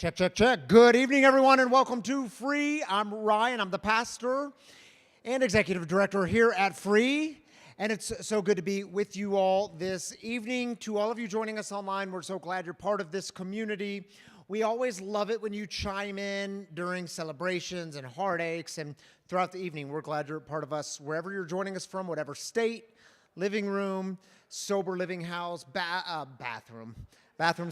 Check, check, check. Good evening, everyone, and welcome to Free. I'm Ryan. I'm the pastor and executive director here at Free. And it's so good to be with you all this evening. To all of you joining us online, we're so glad you're part of this community. We always love it when you chime in during celebrations and heartaches and throughout the evening. We're glad you're a part of us wherever you're joining us from, whatever state, living room, sober living house, bathrooms,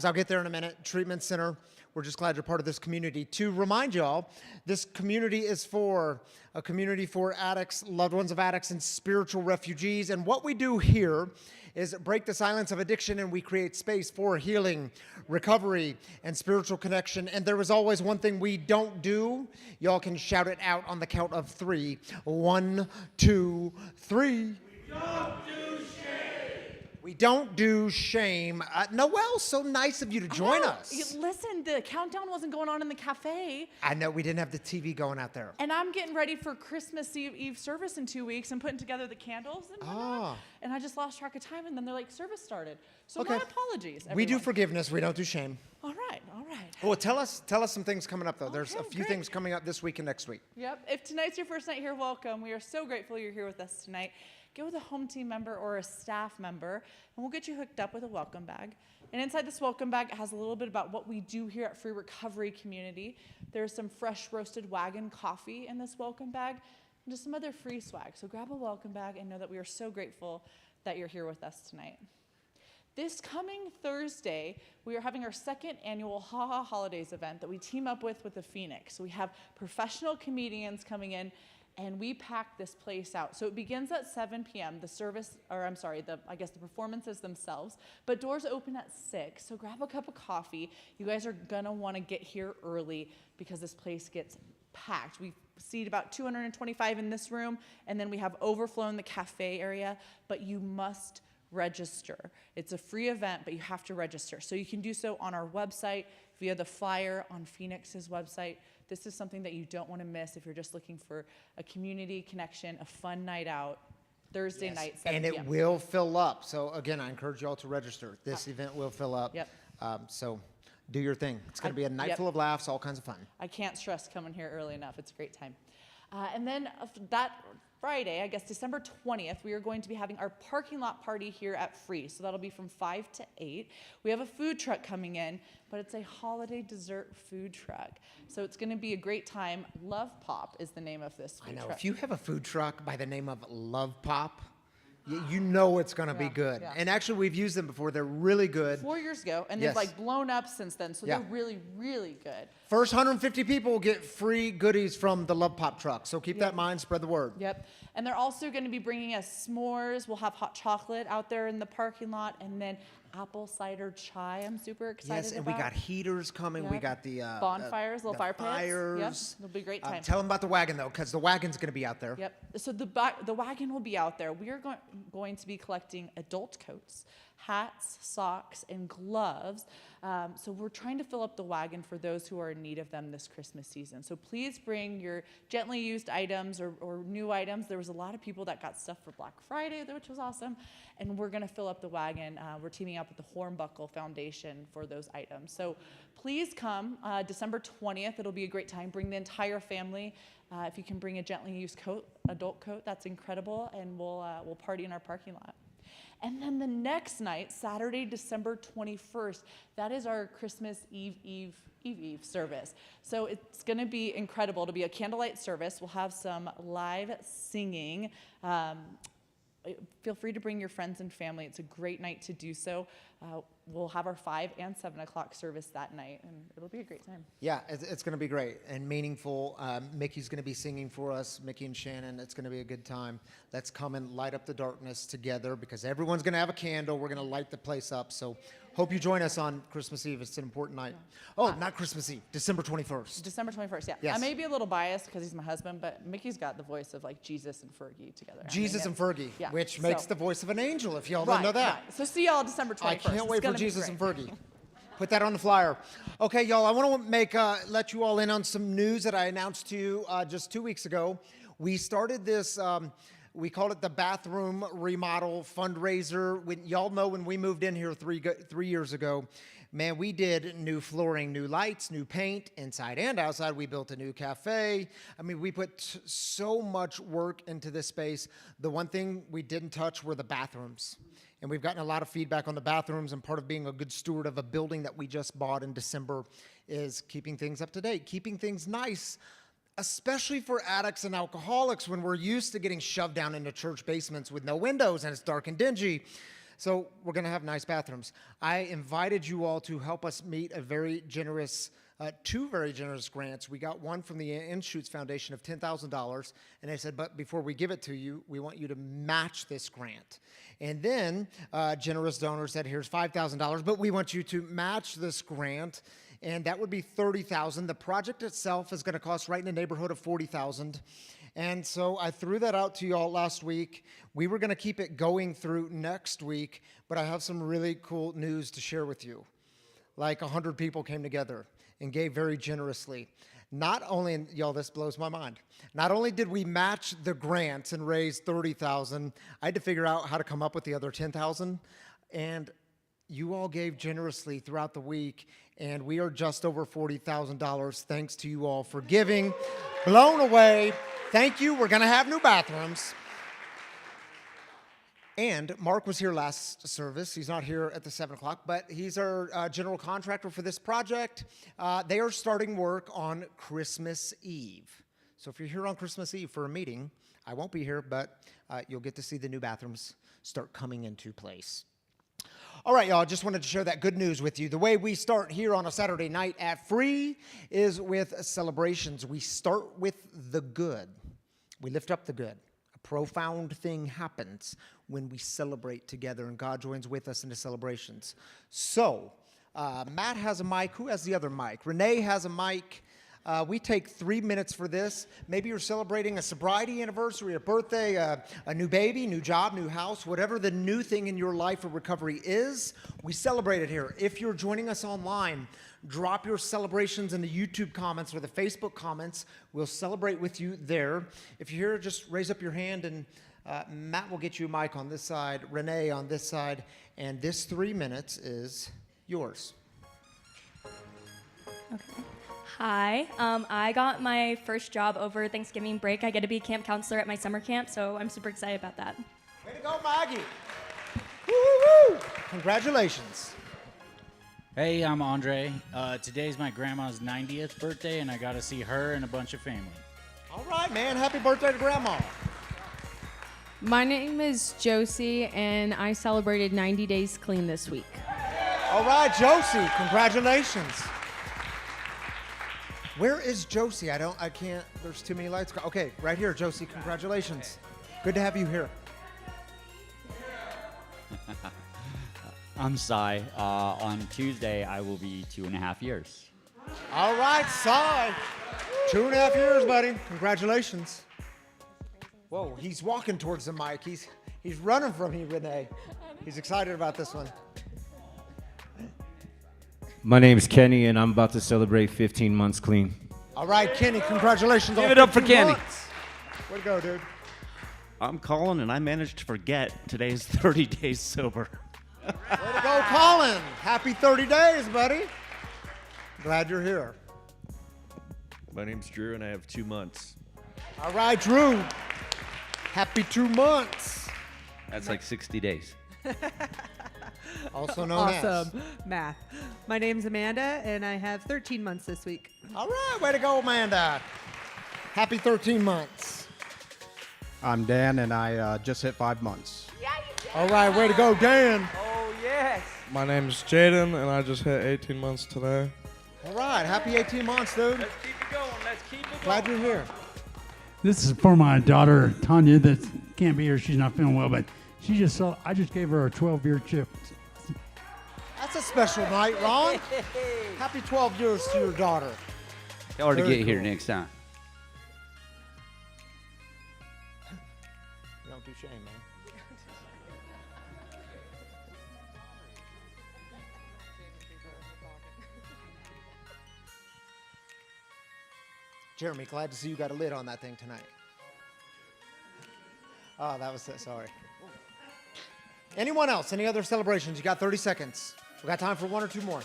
I'll get there in a minute, treatment center. We're just glad you're part of this community. To remind y'all, this community is a community for addicts, loved ones of addicts, and spiritual refugees. And what we do here is break the silence of addiction, and we create space for healing, recovery, and spiritual connection. And there is always one thing we don't do. Y'all can shout it out on the count of three. 1, 2, 3. We don't do shame. Noelle, so nice of you to join us. Listen, the countdown wasn't going on in the cafe. I know, we didn't have the TV going out there. And I'm getting ready for Christmas Eve service in 2 weeks and putting together the candles and whatnot. And I just lost track of time, and then they're like, service started. So my apologies, everyone. We do forgiveness. We don't do shame. All right. Well, tell us some things coming up, though. There's a few things coming up this week and next week. Yep. If tonight's your first night here, welcome. We are so grateful you're here with us tonight. Get with a home team member or a staff member, and we'll get you hooked up with a welcome bag. And inside this welcome bag, it has a little bit about what we do here at Free Recovery Community. There's some fresh roasted wagon coffee in this welcome bag, and just some other free swag. So grab a welcome bag and know that we are so grateful that you're here with us tonight. This coming Thursday, we are having our second annual Ha Ha Holidays event that we team up with the Phoenix. So we have professional comedians coming in, and we pack this place out. So it begins at 7 p.m. The performances themselves, but doors open at 6. So grab a cup of coffee. You guys are gonna wanna get here early because this place gets packed. We seat about 225 in this room, and then we have overflow in the cafe area, but you must register. It's a free event, but you have to register. So you can do so on our website, via the flyer on Phoenix's website. This is something that you don't want to miss if you're just looking for a community connection, a fun night out, Thursday night, 7 p.m. And it will fill up. So again, I encourage you all to register. This event will fill up. Yep. So do your thing. It's going to be a night full of laughs, all kinds of fun. I can't stress coming here early enough. It's a great time. And then that Friday, I guess December 20th, we are going to be having our parking lot party here at Free. So that'll be from 5 to 8. We have a food truck coming in, but it's a holiday dessert food truck. So it's going to be a great time. Love Pop is the name of this food truck. If you have a food truck by the name of Love Pop, you know it's going to be good. Yeah. And actually, we've used them before. They're really good. 4 years ago, and they've blown up since then. So they're really, really good. First 150 people get free goodies from the Love Pop truck. So keep that in mind. Spread the word. Yep. And they're also going to be bringing us s'mores. We'll have hot chocolate out there in the parking lot, and then apple cider chai. I'm super excited about. Yes, and we got heaters coming. We got the bonfires, little fire pits. Yep, it'll be a great time. Tell them about the wagon, though, because the wagon's going to be out there. Yep. So the wagon will be out there. We are going to be collecting adult coats, hats, socks, and gloves. So we're trying to fill up the wagon for those who are in need of them this Christmas season. So please bring your gently used items or new items. There was a lot of people that got stuff for Black Friday, which was awesome. And we're going to fill up the wagon. We're teaming up with the Hornbuckle Foundation for those items. So please come December 20th. It'll be a great time. Bring the entire family. If you can bring a gently used adult coat, that's incredible. And we'll party in our parking lot. And then the next night, Saturday, December 21st, that is our Christmas Eve service. So it's going to be incredible. It'll be a candlelight service. We'll have some live singing. Feel free to bring your friends and family. It's a great night to do so. We'll have our 5 and 7 o'clock service that night, and it'll be a great time. Yeah, it's going to be great and meaningful. Mickey's going to be singing for us, Mickey and Shannon. It's going to be a good time. Let's come and light up the darkness together because everyone's going to have a candle. We're going to light the place up. So hope you join us on Christmas Eve. It's an important night. Oh, not Christmas Eve, December 21st. December 21st, yeah. Yes. I may be a little biased because he's my husband, but Mickey's got the voice of like Jesus and Fergie together. Jesus and Fergie, which makes the voice of an angel, if y'all don't know that. Right. So see y'all December 21st. I can't wait for Jesus and Fergie. Put that on the flyer. Okay, y'all, I want to let you all in on some news that I announced to you just 2 weeks ago. We started this, we called it the bathroom remodel fundraiser. Y'all know when we moved in here three years ago, Man, we did new flooring, new lights, new paint, inside and outside. We built a new cafe. I mean, we put so much work into this space. The one thing we didn't touch were the bathrooms. And we've gotten a lot of feedback on the bathrooms, and part of being a good steward of a building that we just bought in December is keeping things up to date, keeping things nice, especially for addicts and alcoholics when we're used to getting shoved down into church basements with no windows and it's dark and dingy. So we're going to have nice bathrooms. I invited you all to help us meet a very generous, two very generous grants. We got one from the Inshoots Foundation of $10,000, and they said, but before we give it to you, we want you to match this grant. And then generous donors said, here's $5,000, but we want you to match this grant, and that would be $30,000. The project itself is going to cost right in the neighborhood of $40,000. And so I threw that out to you all last week. We were going to keep it going through next week, but I have some really cool news to share with you. Like 100 people came together and gave very generously. Not only, and y'all, this blows my mind. Not only did we match the grants and raise $30,000, I had to figure out how to come up with the other $10,000. And you all gave generously throughout the week, and we are just over $40,000. Thanks to you all for giving. Blown away. Thank you. We're going to have new bathrooms. And Mark was here last service. He's not here at the 7 o'clock, but he's our general contractor for this project. They are starting work on Christmas Eve. So if you're here on Christmas Eve for a meeting, I won't be here, but you'll get to see the new bathrooms start coming into place. All right, y'all, just wanted to share that good news with you. The way we start here on a Saturday night at Free is with celebrations. We start with the good. We lift up the good. A profound thing happens when we celebrate together, and God joins with us in the celebrations. So, Matt has a mic. Who has the other mic? Renee has a mic. We take 3 minutes for this. Maybe you're celebrating a sobriety anniversary, a birthday, a new baby, new job, new house, whatever the new thing in your life or recovery is, we celebrate it here. If you're joining us online, drop your celebrations in the YouTube comments or the Facebook comments. We'll celebrate with you there. If you're here, just raise up your hand, and Matt will get you a mic on this side, Renee on this side, and this 3 minutes is yours. Okay. Hi, I got my first job over Thanksgiving break. I get to be camp counselor at my summer camp, so I'm super excited about that. Way to go, Maggie. Woo-woo-woo. Congratulations. Hey, I'm Andre. Today's my grandma's 90th birthday, and I got to see her and a bunch of family. All right, man. Happy birthday to Grandma. My name is Josie, and I celebrated 90 days clean this week. All right, Josie. Congratulations. Where is Josie? I can't, there's too many lights. Okay, right here, Josie, congratulations. Good to have you here. I'm Cy. On Tuesday, I will be 2.5 years. All right, Cy. 2.5 years, buddy. Congratulations. Whoa, he's walking towards the mic. He's running from you, Renee. He's excited about this one. My name's Kenny, and I'm about to celebrate 15 months clean. All right, Kenny, congratulations. Give it up for 15 Kenny. months. Way to go, dude. I'm Colin, and I managed to forget today's 30 days sober. Way to go, Colin. Happy 30 days, buddy. Glad you're here. My name's Drew, and I have 2 months. All right, Drew. Happy 2 months. That's like 60 days. Also known as. Awesome. Math. My name's Amanda, and I have 13 months this week. All right, way to go, Amanda. Happy 13 months. I'm Dan, and I just hit 5 months. All right, way to go, Dan. Oh, yes. My name's Jaden, and I just hit 18 months today. All right, happy 18 months, dude. Let's keep it going. Let's keep it going. Glad you're here. This is for my daughter, Tanya, that can't be here. She's not feeling well, but I just gave her a 12-year chip. That's a special night, Ron. Happy 12 years to your daughter. Tell her to Very get here cool. next time. You don't do shame, man. Jeremy, glad to see you got a lid on that thing tonight. Oh, that was it. Sorry. Anyone else? Any other celebrations? You got 30 seconds. We got time for one or two more.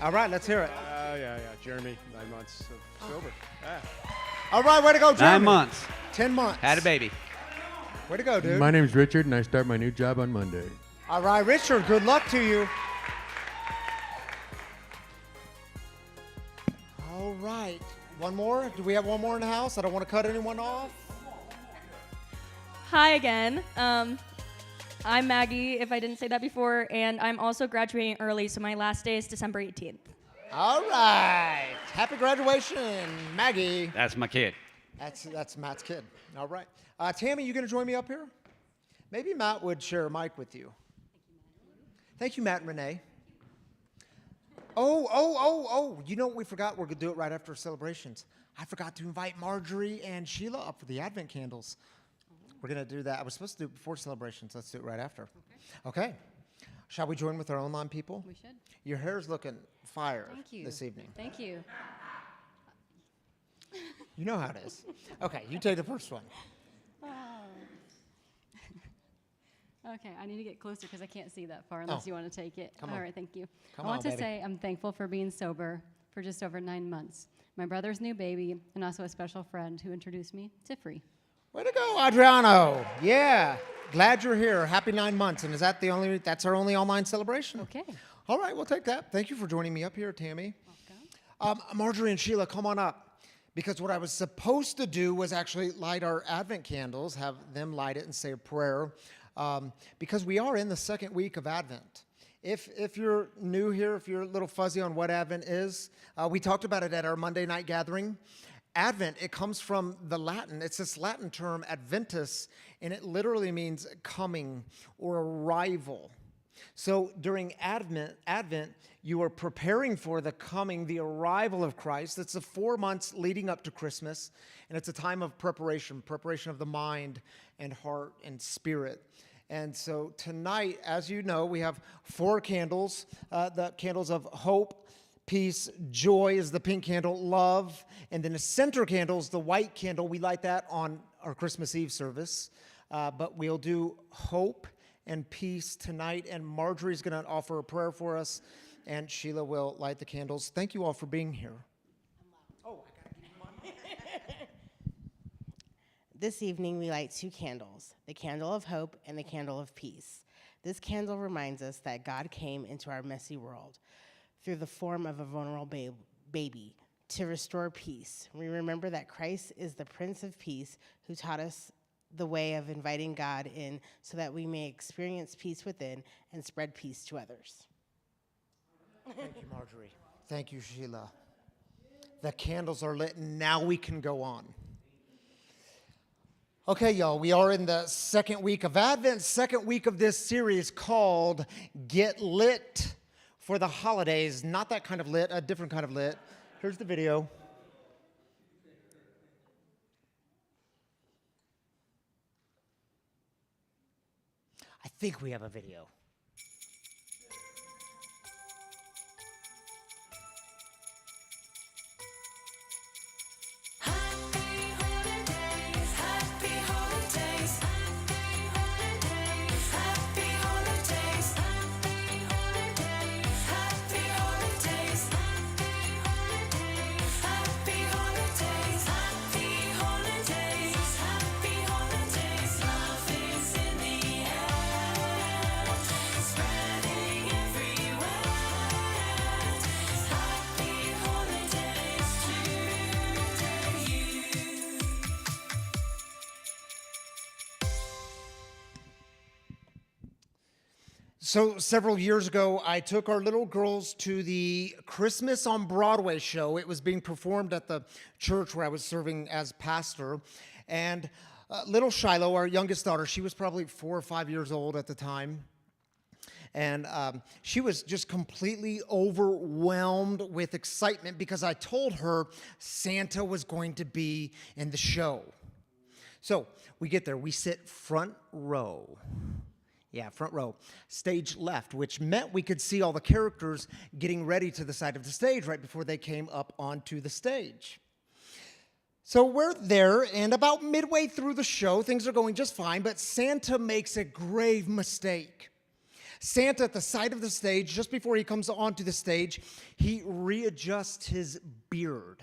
All right, let's hear it. Yeah. Jeremy, 9 months of sober. Yeah. All right, way to go, Jeremy. 9 months. 10 months. Had a baby. Way to go, dude. My name's Richard, and I start my new job on Monday. All right, Richard, good luck to you. All right. One more? Do we have one more in the house? I don't want to cut anyone off. Hi again. I'm Maggie, if I didn't say that before, and I'm also graduating early, so my last day is December 18th. All right. Happy graduation, Maggie. That's my kid. That's Matt's kid. All right. Tammy, you going to join me up here? Maybe Matt would share a mic with you. Thank you, Matt and Renee. Oh. You know what we forgot? We're going to do it right after celebrations. I forgot to invite Marjorie and Sheila up for the Advent candles. We're going to do that. I was supposed to do it before celebrations. Let's do it right after. Okay. Shall we join with our online people? We should. Your hair's looking fire Thank you. this evening. Thank you. You know how it is. Okay, you take the first one. Okay, I need to get closer because I can't see that far unless you want to take it. Come All on. right, thank you. Come I want on, to say I'm thankful for being sober for just over 9 months. My brother's new baby, and also a special friend who introduced me to Free. Way to go, Adriano. Yeah. Glad you're here. Happy 9 months. And is that that's our only online celebration? Okay. All right, we'll take that. Thank you for joining me up here, Tammy. Marjorie and Sheila, come on up. Because what I was supposed to do was actually light our Advent candles, have them light it and say a prayer. Because we are in the second week of Advent. If you're new here, if you're a little fuzzy on what Advent is, we talked about it at our Monday night gathering. Advent, it comes from the Latin. It's this Latin term, adventus, and it literally means coming or arrival. So during Advent, you are preparing for the coming, the arrival of Christ. It's the 4 months leading up to Christmas, and it's a time of preparation of the mind and heart and spirit. And so tonight, as you know, we have 4 candles, the candles of hope, peace, joy is the pink candle, love, and then the center candle is the white candle. We light that on our Christmas Eve service, but we'll do hope and peace tonight, and Marjorie's going to offer a prayer for us, and Sheila will light the candles. Thank you all for being here. This evening, we light 2 candles, the candle of hope and the candle of peace. This candle reminds us that God came into our messy world through the form of a vulnerable baby to restore peace. We remember that Christ is the Prince of Peace who taught us the way of inviting God in so that we may experience peace within and spread peace to others. Thank you, Marjorie. Thank you, Sheila. The candles are lit, and now we can go on. Okay, y'all, we are in the second week of Advent, second week of this series called Get Lit for the Holidays. Not that kind of lit, a different kind of lit. Here's the video. I think we have a video. So several years ago, I took our little girls to the Christmas on Broadway show. It was being performed at the church where I was serving as pastor. And little Shiloh, our youngest daughter, she was probably 4 or 5 years old at the time. And she was just completely overwhelmed with excitement because I told her Santa was going to be in the show. So we get there, we sit front row. Yeah, front row. Stage left, which meant we could see all the characters getting ready to the side of the stage right before they came up onto the stage. So we're there, and about midway through the show, things are going just fine, but Santa makes a grave mistake. Santa, at the side of the stage, just before he comes onto the stage, he readjusts his beard.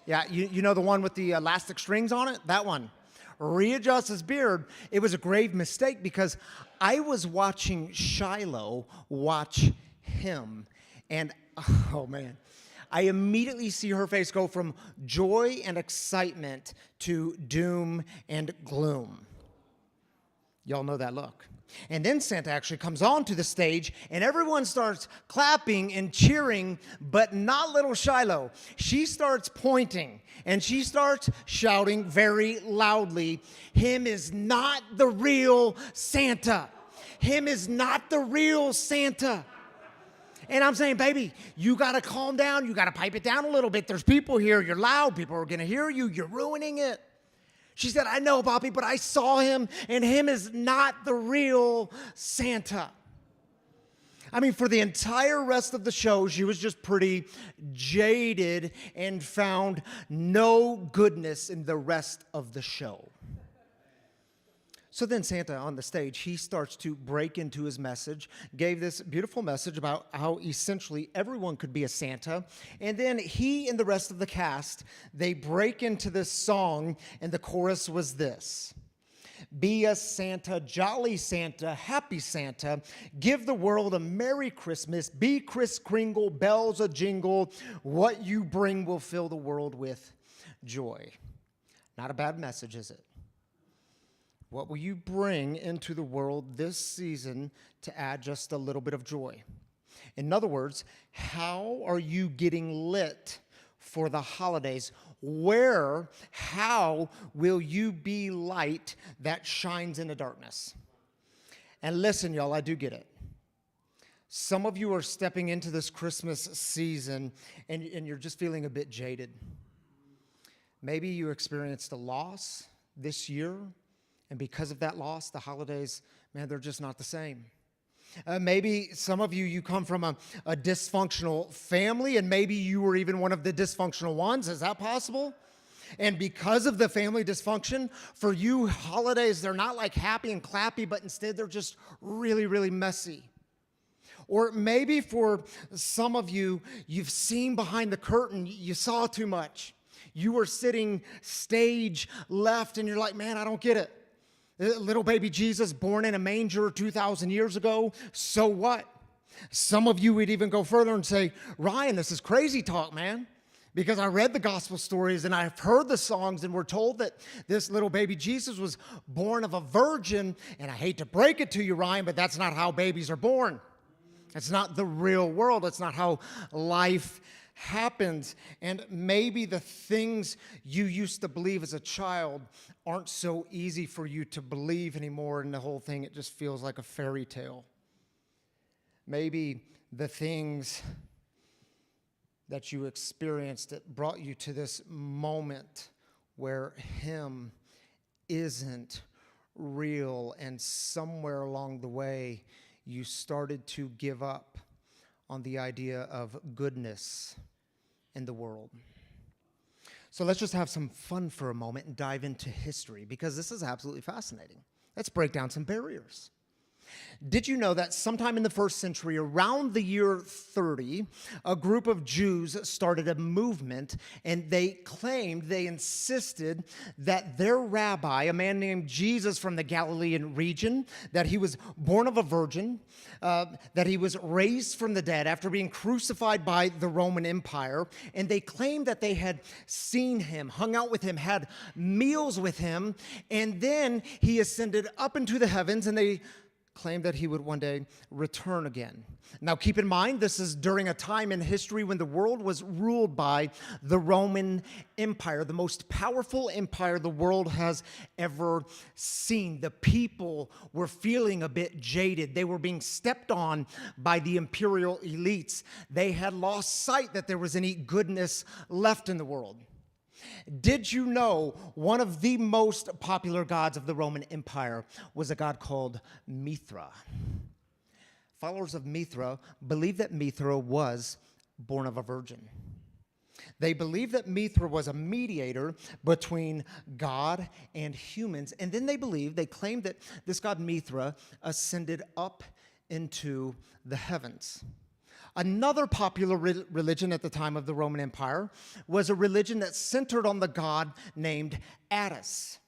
Yeah, you know the one with the elastic strings on it? That one. Readjusts his beard. It was a grave mistake because I was watching Shiloh watch him. And, oh man, I immediately see her face go from joy and excitement to doom and gloom. Y'all know that look. And then Santa actually comes onto the stage and everyone starts clapping and cheering, but not little Shiloh. She starts pointing and she starts shouting very loudly, "Him is not the real Santa. Him is not the real Santa." And I'm saying, baby, you got to calm down. You got to pipe it down a little bit. There's people here. You're loud. People are going to hear you. You're ruining it. She said, "I know, Bobby, but I saw him, and him is not the real Santa." I mean, for the entire rest of the show, she was just pretty jaded and found no goodness in the rest of the show. So then Santa on the stage, he starts to break into his message, gave this beautiful message about how essentially everyone could be a Santa. And then he and the rest of the cast, they break into this song, and the chorus was this: "Be a Santa, jolly Santa, happy Santa, give the world a Merry Christmas, be Kris Kringle, bells a jingle, what you bring will fill the world with joy." Not a bad message, is it? What will you bring into the world this season to add just a little bit of joy? In other words, how are you getting lit for the holidays? How will you be light that shines in the darkness? And listen, y'all, I do get it. Some of you are stepping into this Christmas season and you're just feeling a bit jaded. Maybe you experienced a loss this year. And because of that loss, the holidays, man, they're just not the same. Maybe some of you come from a dysfunctional family, and maybe you were even one of the dysfunctional ones. Is that possible? And because of the family dysfunction, for you, holidays, they're not like happy and clappy, but instead they're just really, really messy. Or maybe for some of you, you've seen behind the curtain, you saw too much. You were sitting stage left, and you're like, man, I don't get it. Little baby Jesus born in a manger 2,000 years ago, so what? Some of you would even go further and say, Ryan, this is crazy talk, man. Because I read the gospel stories and I've heard the songs, and we're told that this little baby Jesus was born of a virgin. And I hate to break it to you, Ryan, but that's not how babies are born. It's not the real world. It's not how life happens. And maybe the things you used to believe as a child aren't so easy for you to believe anymore, and the whole thing, it just feels like a fairy tale. Maybe the things that you experienced that brought you to this moment where him isn't real, and somewhere along the way you started to give up on the idea of goodness in the world. So let's just have some fun for a moment and dive into history, because this is absolutely fascinating. Let's break down some barriers. Did you know that sometime in the first century, around the year 30, a group of Jews started a movement, and they insisted that their rabbi, a man named Jesus from the Galilean region, that he was born of a virgin, that he was raised from the dead after being crucified by the Roman Empire, and they claimed that they had seen him, hung out with him, had meals with him, and then he ascended up into the heavens, and they claimed that he would one day return again. Now, keep in mind, this is during a time in history when the world was ruled by the Roman Empire, the most powerful empire the world has ever seen. The people were feeling a bit jaded. They were being stepped on by the imperial elites. They had lost sight that there was any goodness left in the world. Did you know one of the most popular gods of the Roman Empire was a god called Mithra? Followers of Mithra believed that Mithra was born of a virgin. They believed that Mithra was a mediator between God and humans. And then they claimed that this god Mithra ascended up into the heavens. Another popular religion at the time of the Roman Empire was a religion that centered on the god named Attis.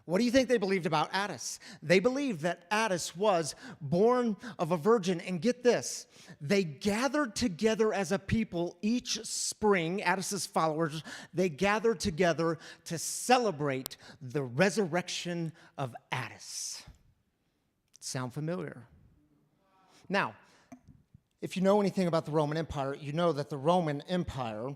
What do you think they believed about Attis? They believed that Attis was born of a virgin, and get this, they gathered together as a people each spring, Attis's followers, they gathered together to celebrate the resurrection of Attis. Sound familiar? Now, if you know anything about the Roman Empire, you know that the Roman Empire,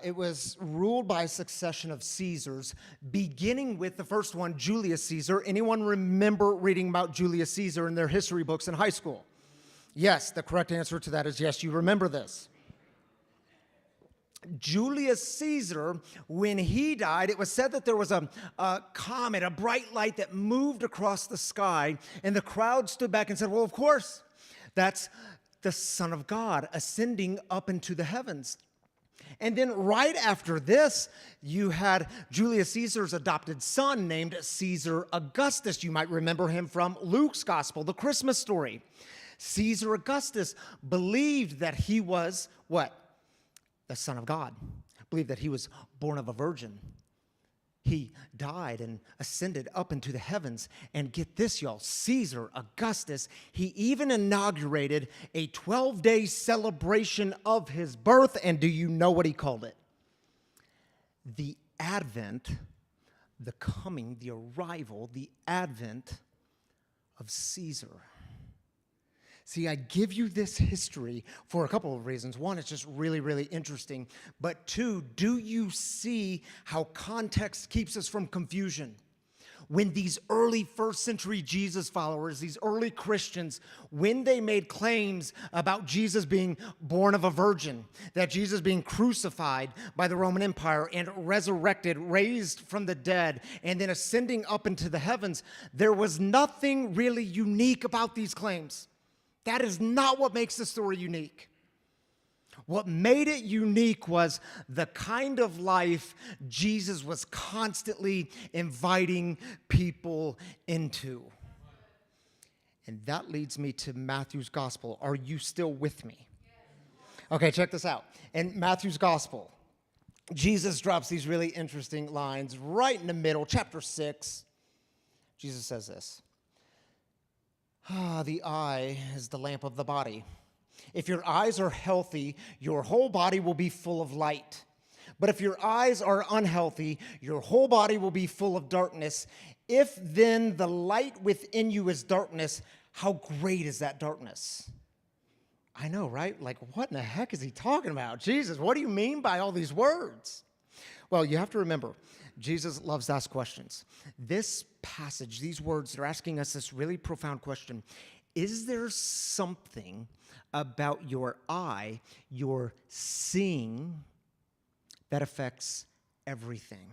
it was ruled by a succession of Caesars, beginning with the first one, Julius Caesar. Anyone remember reading about Julius Caesar in their history books in high school? Yes, the correct answer to that is yes, you remember this. Julius Caesar, when he died, it was said that there was a comet, a bright light that moved across the sky, and the crowd stood back and said, well, of course, that's the Son of God ascending up into the heavens. And then right after this, you had Julius Caesar's adopted son named Caesar Augustus. You might remember him from Luke's gospel, the Christmas story. Caesar Augustus believed that he was what? The Son of God. Believed that he was born of a virgin. He died and ascended up into the heavens. And get this, y'all, Caesar Augustus, he even inaugurated a 12-day celebration of his birth. And do you know what he called it? The advent, the coming, the arrival, the advent of Caesar. See, I give you this history for a couple of reasons. One, it's just really, really interesting. But two, do you see how context keeps us from confusion? When these early first century Jesus followers, these early Christians, when they made claims about Jesus being born of a virgin, that Jesus being crucified by the Roman Empire and resurrected, raised from the dead, and then ascending up into the heavens, there was nothing really unique about these claims. That is not what makes the story unique. What made it unique was the kind of life Jesus was constantly inviting people into. And that leads me to Matthew's gospel. Are you still with me? Okay, check this out. In Matthew's gospel, Jesus drops these really interesting lines right in the middle, chapter 6. Jesus says this. The eye is the lamp of the body. If your eyes are healthy, your whole body will be full of light. But if your eyes are unhealthy, your whole body will be full of darkness. If then the light within you is darkness, how great is that darkness? I know, right? Like, what in the heck is he talking about? Jesus, what do you mean by all these words? Well, you have to remember, Jesus loves to ask questions. This passage, these words, they're asking us this really profound question. Is there something about your eye, your seeing, that affects everything?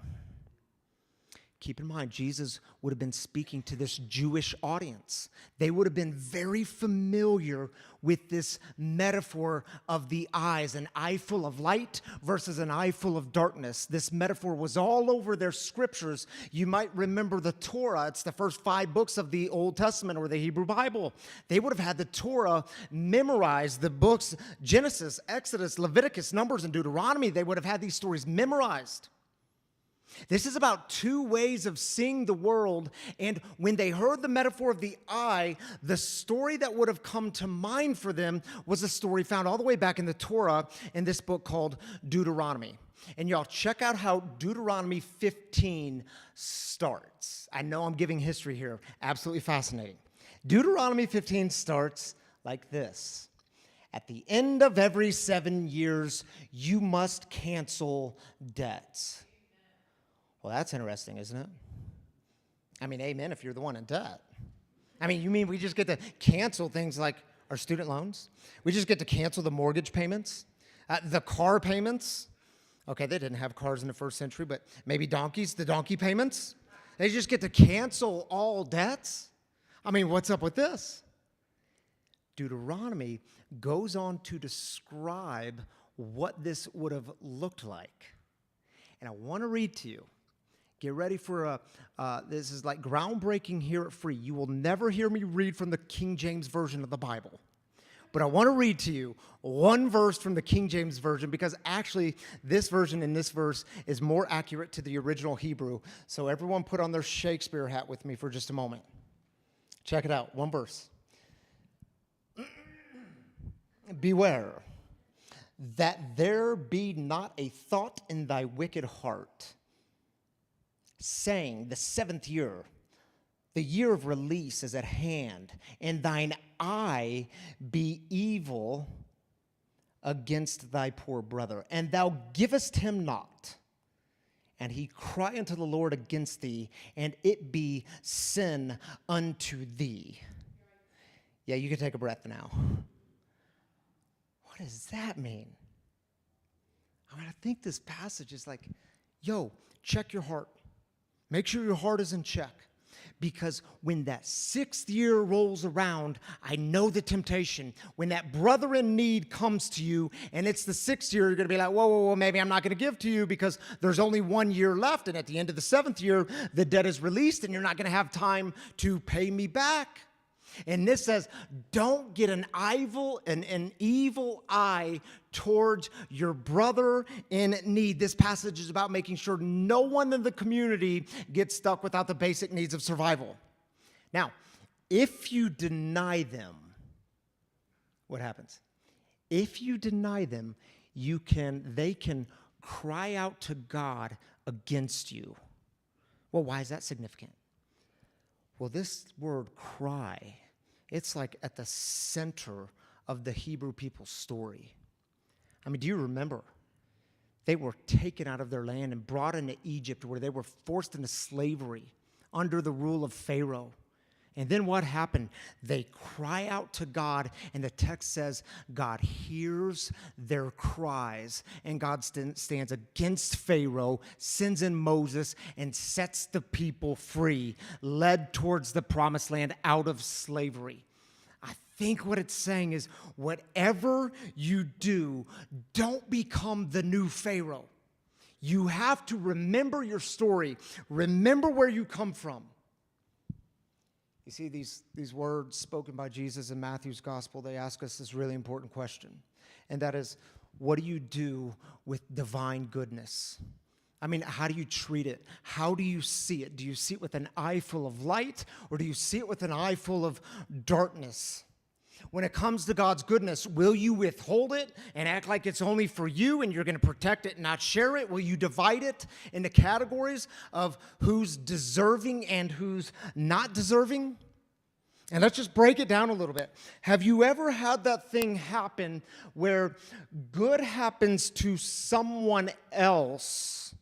Keep in mind, Jesus would have been speaking to this Jewish audience. They would have been very familiar with this metaphor of the eyes, an eye full of light versus an eye full of darkness. This metaphor was all over their scriptures. You might remember the Torah. It's the first 5 books of the Old Testament or the Hebrew Bible. They would have had the Torah memorized, the books Genesis, Exodus, Leviticus, Numbers, and Deuteronomy. They would have had these stories memorized. This is about 2 ways of seeing the world, and when they heard the metaphor of the eye, the story that would have come to mind for them was a story found all the way back in the Torah in this book called Deuteronomy. And y'all, check out how Deuteronomy 15 starts. I know I'm giving history here. Absolutely fascinating. Deuteronomy 15 starts like this. At the end of every 7 years, you must cancel debts. Well, that's interesting, isn't it? I mean, amen if you're the one in debt. I mean, you mean we just get to cancel things like our student loans? We just get to cancel the mortgage payments? The car payments? Okay, they didn't have cars in the first century, but maybe donkeys, the donkey payments? They just get to cancel all debts? I mean, what's up with this? Deuteronomy goes on to describe what this would have looked like. And I want to read to you Get ready for this is like groundbreaking here at Free. You will never hear me read from the King James Version of the Bible. But I want to read to you one verse from the King James Version because actually this version in this verse is more accurate to the original Hebrew. So everyone put on their Shakespeare hat with me for just a moment. Check it out, one verse. Beware that there be not a thought in thy wicked heart, saying, the 7th year, the year of release is at hand, and thine eye be evil against thy poor brother, and thou givest him not. And he cry unto the Lord against thee, and it be sin unto thee. Yeah, you can take a breath now. What does that mean? I mean, I think this passage is like, yo, check your heart. Make sure your heart is in check. Because when that 6th year rolls around, I know the temptation. When that brother in need comes to you and it's the 6th year, you're going to be like, whoa, maybe I'm not going to give to you because there's only 1 year left. And at the end of the 7th year, the debt is released and you're not going to have time to pay me back. And this says, don't get an evil eye towards your brother in need. This passage is about making sure no one in the community gets stuck without the basic needs of survival. Now, if you deny them, what happens? If you deny them, they can cry out to God against you. Well, why is that significant? Well, this word cry, it's like at the center of the Hebrew people's story. I mean, do you remember? They were taken out of their land and brought into Egypt where they were forced into slavery under the rule of Pharaoh. And then what happened? They cry out to God, and the text says God hears their cries, and God stands against Pharaoh, sends in Moses, and sets the people free, led towards the promised land out of slavery. I think what it's saying is whatever you do, don't become the new Pharaoh. You have to remember your story. Remember where you come from. You see, these words spoken by Jesus in Matthew's gospel, they ask us this really important question. And that is, what do you do with divine goodness? I mean, how do you treat it? How do you see it? Do you see it with an eye full of light, or do you see it with an eye full of darkness? When it comes to God's goodness, will you withhold it and act like it's only for you and you're going to protect it and not share it? Will you divide it into categories of who's deserving and who's not deserving? And let's just break it down a little bit. Have you ever had that thing happen where good happens to someone else,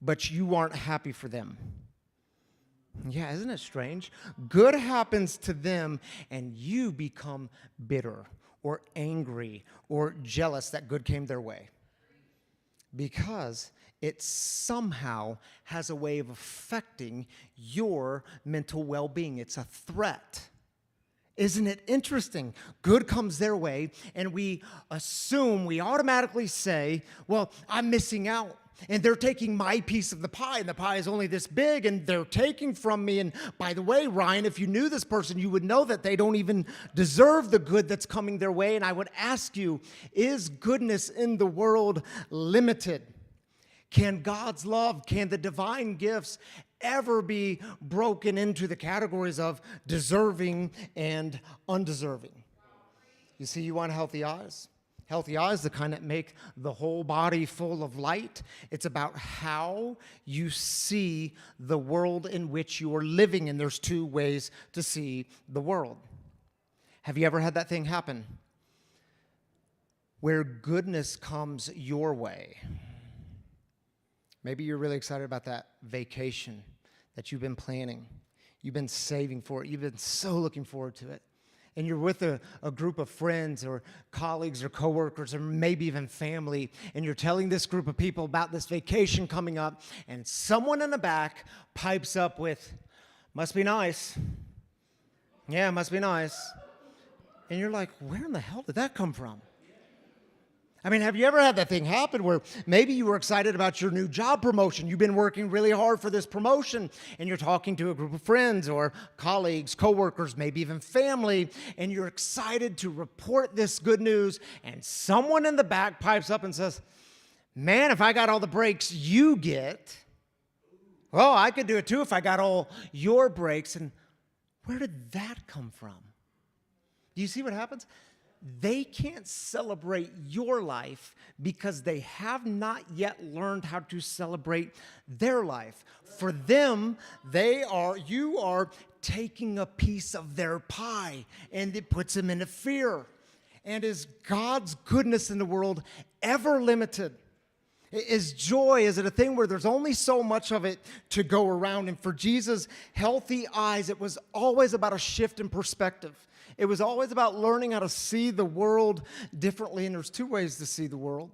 but you aren't happy for them? Yeah, isn't it strange? Good happens to them and you become bitter or angry or jealous that good came their way. Because it somehow has a way of affecting your mental well-being. It's a threat. Isn't it interesting? Good comes their way and we automatically say, well, I'm missing out. And they're taking my piece of the pie, and the pie is only this big, and they're taking from me. And by the way, Ryan, if you knew this person, you would know that they don't even deserve the good that's coming their way. And I would ask you, is goodness in the world limited? Can God's love, can the divine gifts ever be broken into the categories of deserving and undeserving? You see, you want healthy eyes? Healthy eyes, the kind that make the whole body full of light. It's about how you see the world in which you are living, and there's two ways to see the world. Have you ever had that thing happen where goodness comes your way? Maybe you're really excited about that vacation that you've been planning. You've been saving for it. You've been so looking forward to it. And you're with a group of friends or colleagues or coworkers or maybe even family, and you're telling this group of people about this vacation coming up, and someone in the back pipes up with, must be nice. Yeah, must be nice. And you're like, where in the hell did that come from? I mean, have you ever had that thing happen where maybe you were excited about your new job promotion? You've been working really hard for this promotion, and you're talking to a group of friends or colleagues, coworkers, maybe even family, and you're excited to report this good news, and someone in the back pipes up and says, man, if I got all the breaks you get, well, I could do it too if I got all your breaks. And where did that come from? Do you see what happens? They can't celebrate your life because they have not yet learned how to celebrate their life. For them, you are taking a piece of their pie, and it puts them into fear. And is God's goodness in the world ever limited? Is joy, is it a thing where there's only so much of it to go around? And for Jesus' healthy eyes, it was always about a shift in perspective. It was always about learning how to see the world differently. And there's two ways to see the world.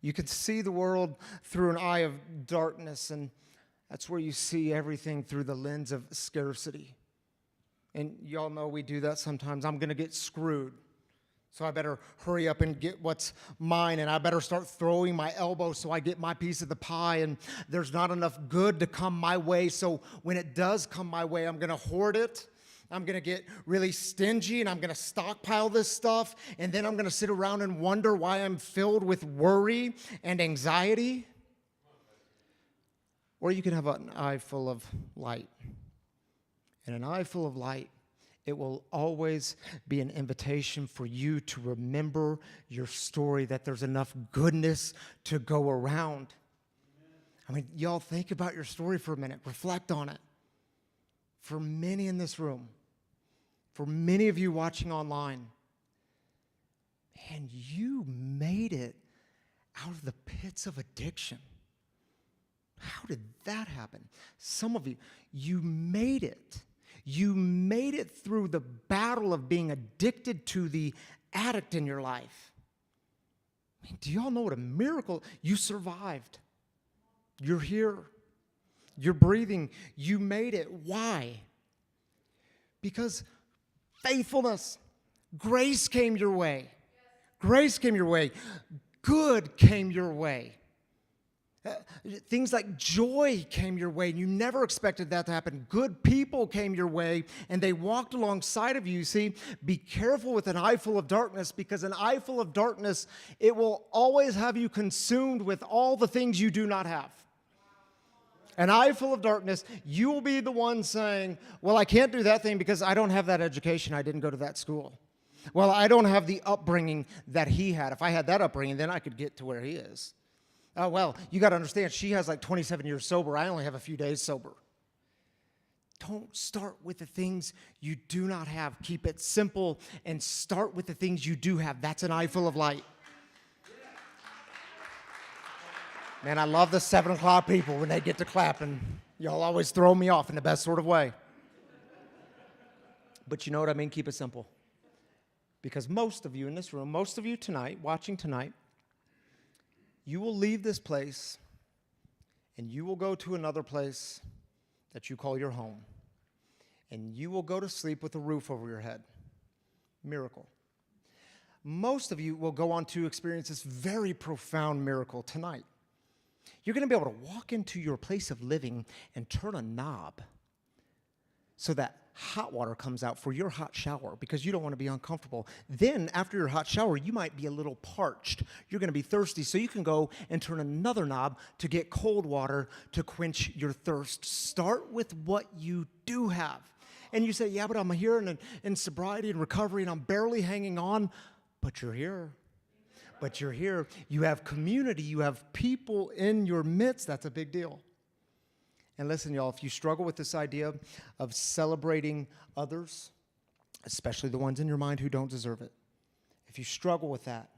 You can see the world through an eye of darkness, and that's where you see everything through the lens of scarcity. And y'all know we do that sometimes. I'm going to get screwed, so I better hurry up and get what's mine, and I better start throwing my elbow so I get my piece of the pie, and there's not enough good to come my way, so when it does come my way, I'm going to hoard it. I'm going to get really stingy, and I'm going to stockpile this stuff, and then I'm going to sit around and wonder why I'm filled with worry and anxiety. Or you can have an eye full of light. And an eye full of light, it will always be an invitation for you to remember your story, that there's enough goodness to go around. I mean, y'all think about your story for a minute. Reflect on it. For many in this room, for many of you watching online, man, you made it out of the pits of addiction. How did that happen? Some of you, you made it. You made it through the battle of being addicted to the addict in your life. I mean, do y'all know what a miracle? You survived. You're here. You're breathing. You made it. Why? Because faithfulness, grace came your way. Grace came your way. Good came your way. Things like joy came your way, and you never expected that to happen. Good people came your way, and they walked alongside of you. See, be careful with an eye full of darkness, because an eye full of darkness, it will always have you consumed with all the things you do not have. An eye full of darkness, you will be the one saying, well, I can't do that thing because I don't have that education. I didn't go to that school. Well, I don't have the upbringing that he had. If I had that upbringing, then I could get to where he is. Oh, well, you got to understand, she has like 27 years sober. I only have a few days sober. Don't start with the things you do not have. Keep it simple and start with the things you do have. That's an eye full of light. Man, I love the 7 o'clock people when they get to clapping. Y'all always throw me off in the best sort of way. But you know what I mean? Keep it simple. Because most of you in this room, most of you tonight, watching tonight, you will leave this place and you will go to another place that you call your home. And you will go to sleep with a roof over your head. Miracle. Most of you will go on to experience this very profound miracle tonight. You're going to be able to walk into your place of living and turn a knob so that hot water comes out for your hot shower, because you don't want to be uncomfortable. Then, after your hot shower, you might be a little parched. You're going to be thirsty, so you can go and turn another knob to get cold water to quench your thirst. Start with what you do have. And you say, yeah, but I'm here in sobriety and recovery, and I'm barely hanging on. But you're here. But you're here. You have community. You have people in your midst. That's a big deal. And listen, y'all, if you struggle with this idea of celebrating others, especially the ones in your mind who don't deserve it, if you struggle with that,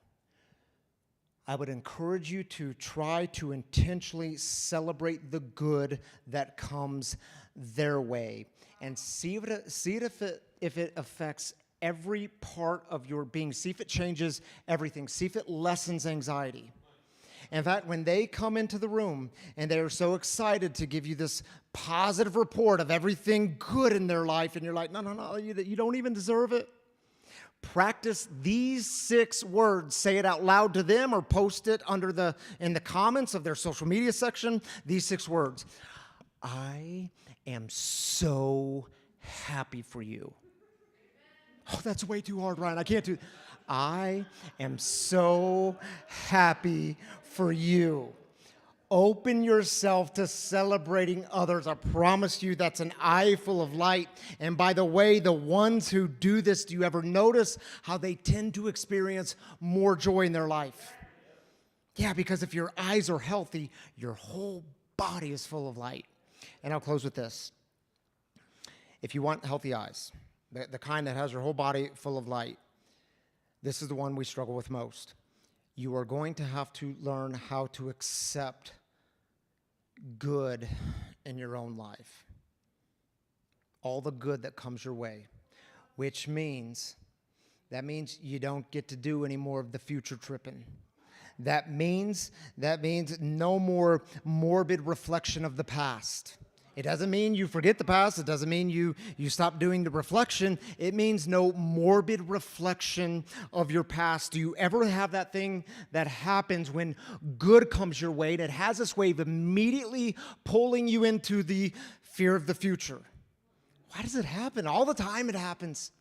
I would encourage you to try to intentionally celebrate the good that comes their way, and see if it affects every part of your being. See if it changes everything. See if it lessens anxiety. In fact, when they come into the room and they are so excited to give you this positive report of everything good in their life, and you're like, no, you don't even deserve it. Practice these 6 words. Say it out loud to them or post it in the comments of their social media section. These 6 words. I am so happy for you. Oh, that's way too hard, Ryan. I can't do. I am so happy for you. Open yourself to celebrating others. I promise you that's an eye full of light. And by the way, the ones who do this, do you ever notice how they tend to experience more joy in their life? Yeah, because if your eyes are healthy, your whole body is full of light. And I'll close with this. If you want healthy eyes, the kind that has your whole body full of light, this is the one we struggle with most. You are going to have to learn how to accept good in your own life. All the good that comes your way, which means you don't get to do any more of the future tripping. That means no more morbid reflection of the past. It doesn't mean you forget the past. It doesn't mean you stop doing the reflection. It means no morbid reflection of your past. Do you ever have that thing that happens when good comes your way that has this way of immediately pulling you into the fear of the future? Why does it happen? All the time it happens.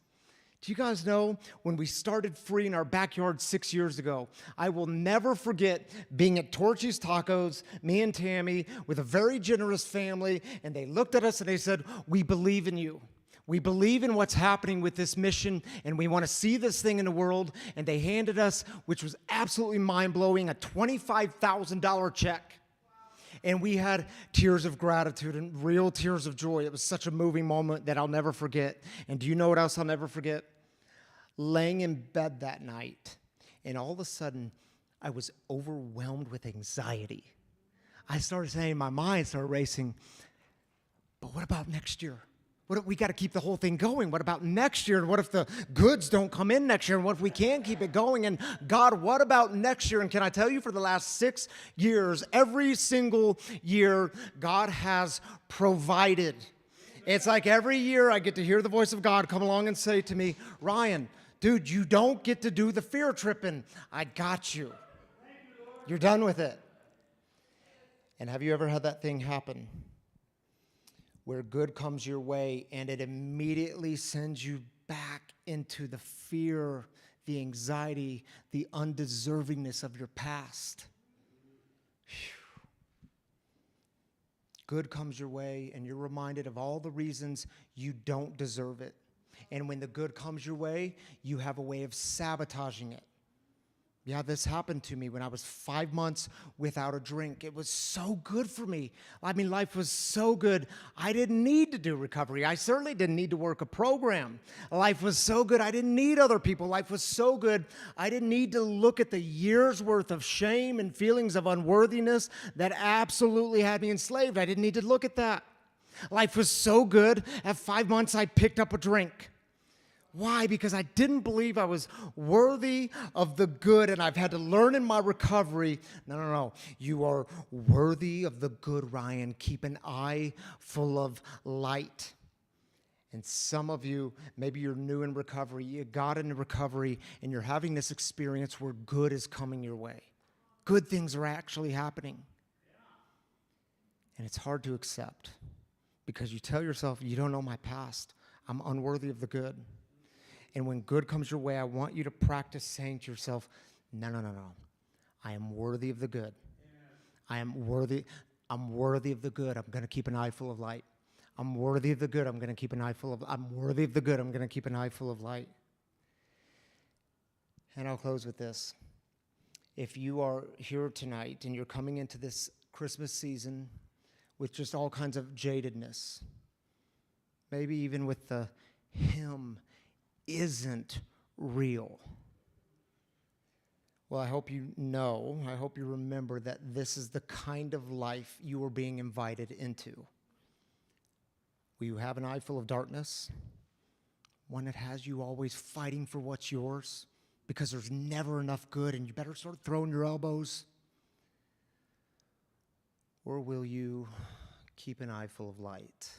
Do you guys know when we started Free in our backyard 6 years ago, I will never forget being at Torchy's Tacos, me and Tammy, with a very generous family, and they looked at us and they said, we believe in you. We believe in what's happening with this mission, and we want to see this thing in the world. And they handed us, which was absolutely mind-blowing, a $25,000 check. And we had tears of gratitude and real tears of joy. It was such a moving moment that I'll never forget. And do you know what else I'll never forget? Laying in bed that night, and all of a sudden, I was overwhelmed with anxiety. I started saying, my mind started racing, but what about next year? What if we got to keep the whole thing going? What about next year? And what if the goods don't come in next year? And what if we can't keep it going? And God, what about next year? And can I tell you, for the last 6 years, every single year, God has provided. It's like every year I get to hear the voice of God come along and say to me, Ryan, dude, you don't get to do the fear tripping. I got you. You're done with it. And have you ever had that thing happen where good comes your way and it immediately sends you back into the fear, the anxiety, the undeservingness of your past? Whew. Good comes your way and you're reminded of all the reasons you don't deserve it. And when the good comes your way, you have a way of sabotaging it. Yeah, this happened to me when I was 5 months without a drink. It was so good for me. I mean, life was so good. I didn't need to do recovery. I certainly didn't need to work a program. Life was so good. I didn't need other people. Life was so good. I didn't need to look at the years worth of shame and feelings of unworthiness that absolutely had me enslaved. I didn't need to look at that. Life was so good. At 5 months, I picked up a drink. Why? Because I didn't believe I was worthy of the good, and I've had to learn in my recovery, no. You are worthy of the good, Ryan. Keep an eye full of light. And some of you, maybe you're new in recovery, you got into recovery, and you're having this experience where good is coming your way. Good things are actually happening. And it's hard to accept because you tell yourself, you don't know my past. I'm unworthy of the good. And when good comes your way, I want you to practice saying to yourself, no. I am worthy of the good. I am worthy. I'm worthy of the good. I'm going to keep an eye full of light. I'm worthy of the good. I'm going to keep an eye full of, I'm worthy of the good. I'm going to keep an eye full of light. And I'll close with this. If you are here tonight and you're coming into this Christmas season with just all kinds of jadedness, maybe even with the hymn isn't real. Well, I hope you know, I hope you remember that this is the kind of life you are being invited into. Will you have an eye full of darkness? One that has you always fighting for what's yours because there's never enough good and you better start throwing your elbows? Or will you keep an eye full of light?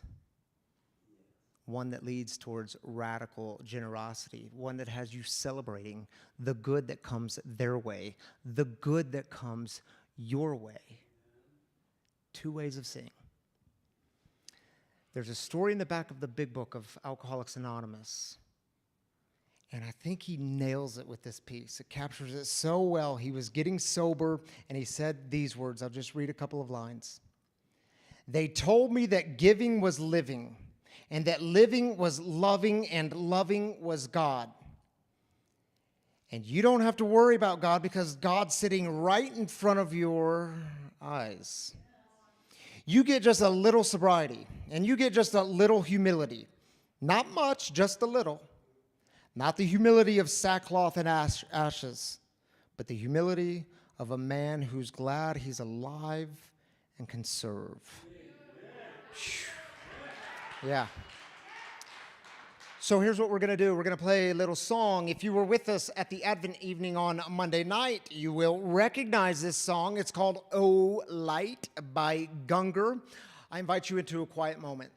one that leads towards radical generosity, one that has you celebrating the good that comes their way, the good that comes your way. Two ways of seeing. There's a story in the back of the big book of Alcoholics Anonymous, and I think he nails it with this piece. It captures it so well. He was getting sober, and he said these words. I'll just read a couple of lines. They told me that giving was living, and that living was loving, and loving was God. And you don't have to worry about God because God's sitting right in front of your eyes. You get just a little sobriety, and you get just a little humility. Not much, just a little. Not the humility of sackcloth and ashes, but the humility of a man who's glad he's alive and can serve. Yeah. So here's what we're going to do. We're going to play a little song. If you were with us at the Advent evening on Monday night, you will recognize this song. It's called "Oh Light" by Gungor. I invite you into a quiet moment.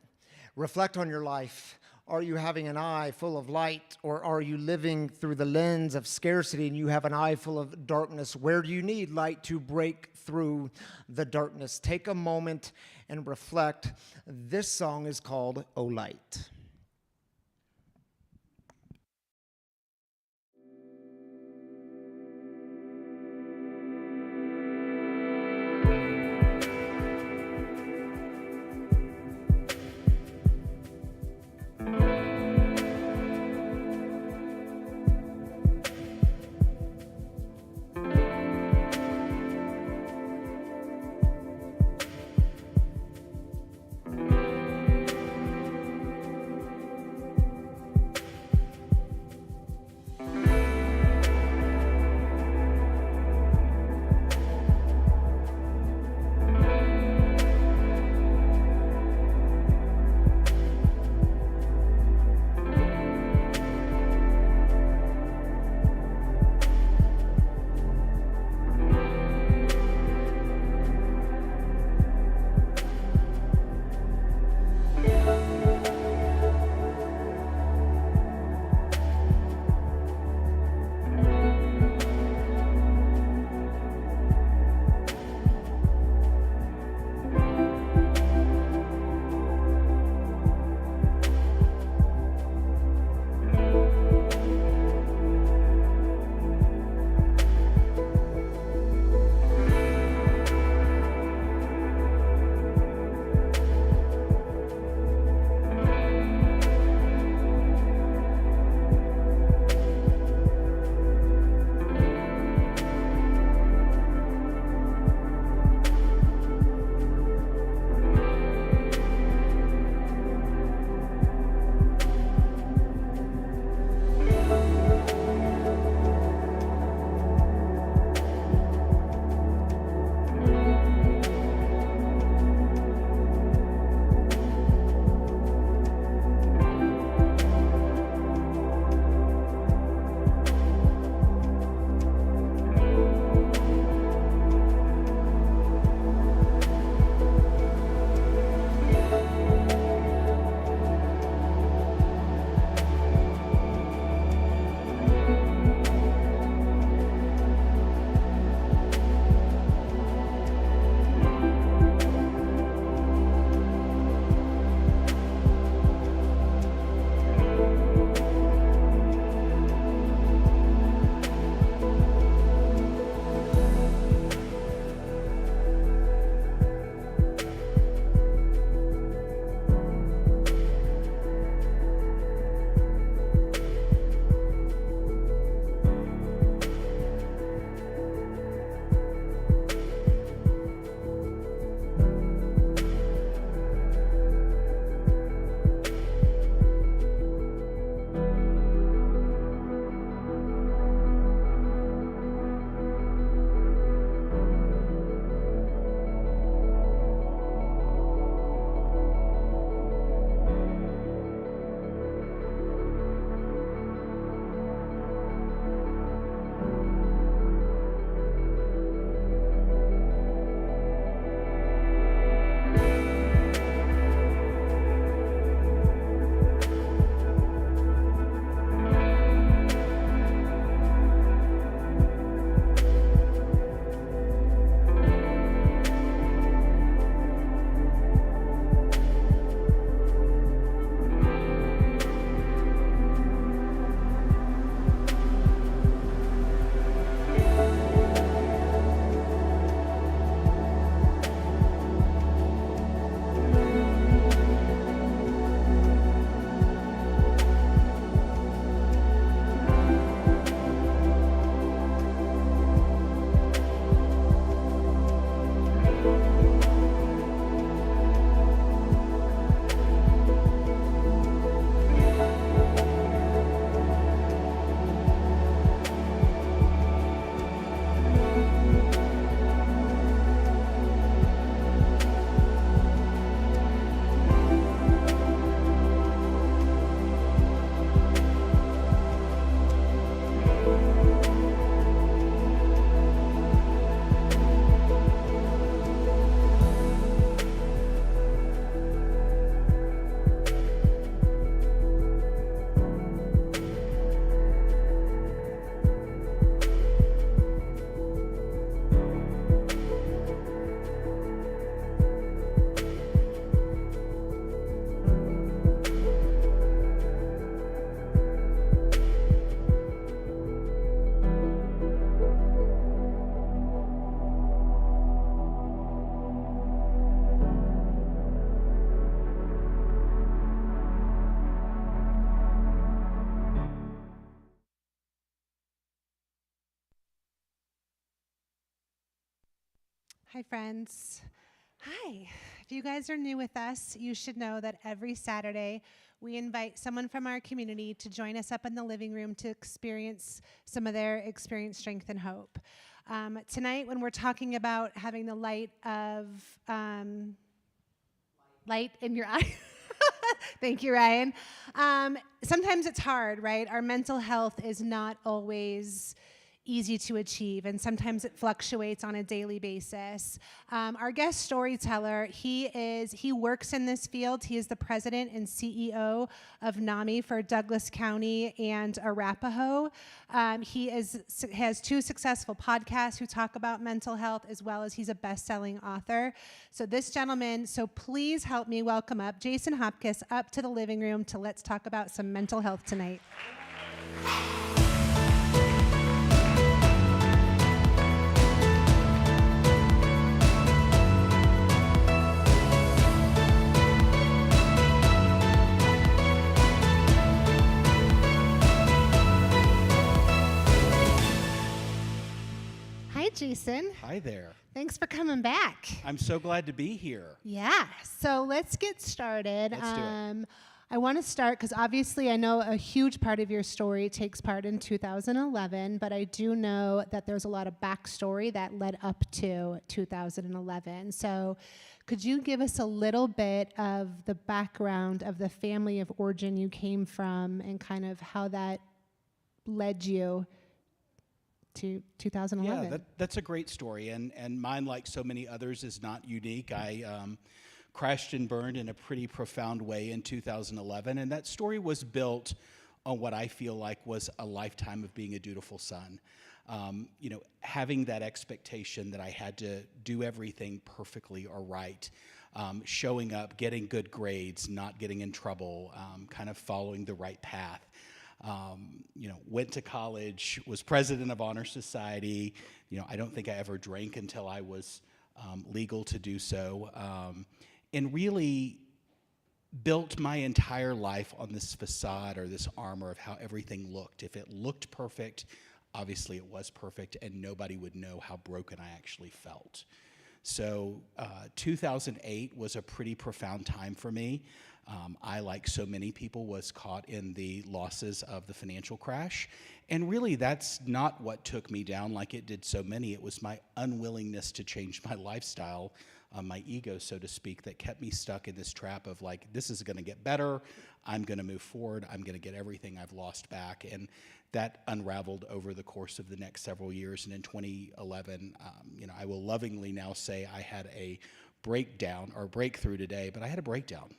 Reflect on your life. Are you having an eye full of light, or are you living through the lens of scarcity and you have an eye full of darkness? Where do you need light to break through the darkness? Take a moment and reflect. This song is called "Oh Light." Hi, friends. Hi. If you guys are new with us, you should know that every Saturday we invite someone from our community to join us up in the living room to experience some of their experience, strength, and hope. Tonight, when we're talking about having the light in your eye, thank you, Ryan. Sometimes it's hard, right? Our mental health is not always easy to achieve, and sometimes it fluctuates on a daily basis. Our guest storyteller, he works in this field. He is the president and CEO of NAMI for Douglas County and Arapahoe. He has 2 successful podcasts who talk about mental health, as well as he's a best-selling author. So please help me welcome up Jason Hopcus up to the living room to let's talk about some mental health tonight. Hi, Jason. Hi there. Thanks for coming back. I'm so glad to be here. Yeah, so let's get started. Let's do it. I want to start because obviously I know a huge part of your story takes part in 2011, but I do know that there's a lot of backstory that led up to 2011. So could you give us a little bit of the background of the family of origin you came from and kind of how that led you to 2011? Yeah, that's a great story, and mine, like so many others, is not unique. I crashed and burned in a pretty profound way in 2011, and that story was built on what I feel like was a lifetime of being a dutiful son. Having that expectation that I had to do everything perfectly or right, showing up, getting good grades, not getting in trouble, kind of following the right path. Went to college, was president of Honor Society. I don't think I ever drank until I was legal to do so. And really built my entire life on this facade or this armor of how everything looked. If it looked perfect, obviously it was perfect, and nobody would know how broken I actually felt. So 2008 was a pretty profound time for me. I, like so many people, was caught in the losses of the financial crash. And really, that's not what took me down like it did so many. It was my unwillingness to change my lifestyle, my ego, so to speak, that kept me stuck in this trap of like, this is going to get better. I'm going to move forward. I'm going to get everything I've lost back. And that unraveled over the course of the next several years. And in 2011, I will lovingly now say I had a breakdown or breakthrough today, but I had a breakdown.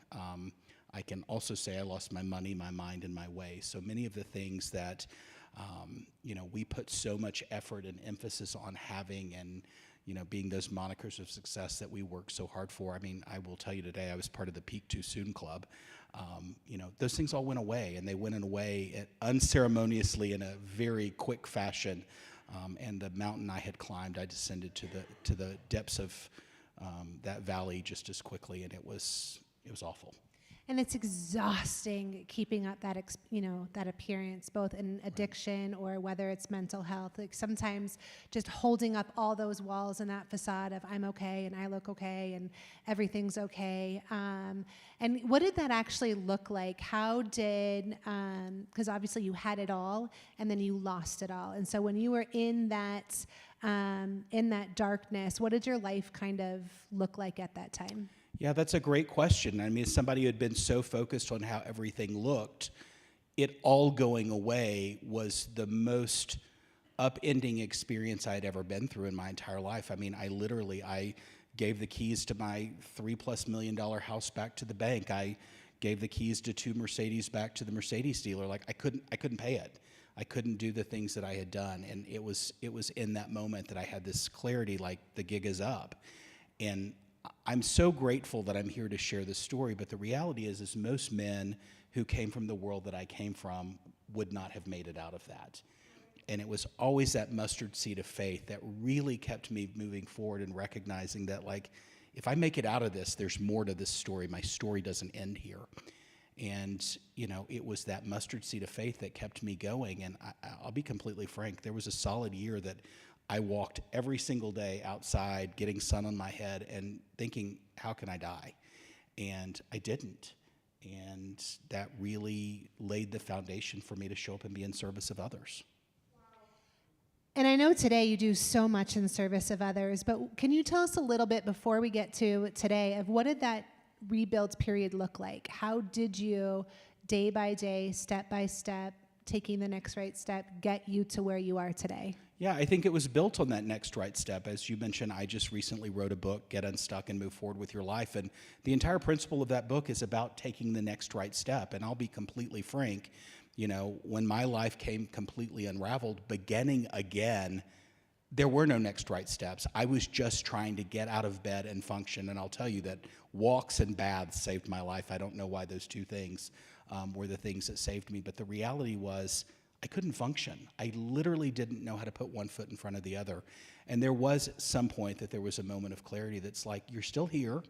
I can also say I lost my money, my mind, and my way. So many of the things that, we put so much effort and emphasis on having and, being those monikers of success that we work so hard for. I mean, I will tell you today, I was part of the Peak Too Soon Club. Those things all went away, and they went away unceremoniously in a very quick fashion. And the mountain I had climbed, I descended to the depths of that valley just as quickly, and it was awful. And it's exhausting keeping up that that appearance, both in addiction or whether it's mental health. Like sometimes just holding up all those walls and that facade of I'm okay and I look okay and everything's okay. And what did that actually look like? How did, because obviously you had it all and then you lost it all. And so when you were in that darkness, what did your life kind of look like at that time? Yeah, that's a great question. I mean, as somebody who had been so focused on how everything looked, it all going away was the most upending experience I'd ever been through in my entire life. I mean, I gave the keys to my $3+ million house back to the bank. I gave the keys to 2 Mercedes back to the Mercedes dealer. Like I couldn't pay it. I couldn't do the things that I had done. And it was in that moment that I had this clarity, like the gig is up. And I'm so grateful that I'm here to share this story, but the reality is most men who came from the world that I came from would not have made it out of that. And it was always that mustard seed of faith that really kept me moving forward and recognizing that, like, if I make it out of this, there's more to this story. My story doesn't end here. And, it was that mustard seed of faith that kept me going. And I'll be completely frank, there was a solid year that I walked every single day outside, getting sun on my head and thinking, how can I die? And I didn't. And that really laid the foundation for me to show up and be in service of others. And I know today you do so much in service of others, but can you tell us a little bit before we get to today of what did that rebuild period look like? How did you, day by day, step by step, taking the next right step, get you to where you are today? Yeah, I think it was built on that next right step. As you mentioned, I just recently wrote a book, Get Unstuck and Move Forward with Your Life. And the entire principle of that book is about taking the next right step. And I'll be completely frank, you know, when my life came completely unraveled, beginning again, there were no next right steps. I was just trying to get out of bed and function. And I'll tell you that walks and baths saved my life. I don't know why those two things were the things that saved me. But the reality was, I couldn't function. I literally didn't know how to put one foot in front of the other. And there was some point that there was a moment of clarity that's like, you're still here.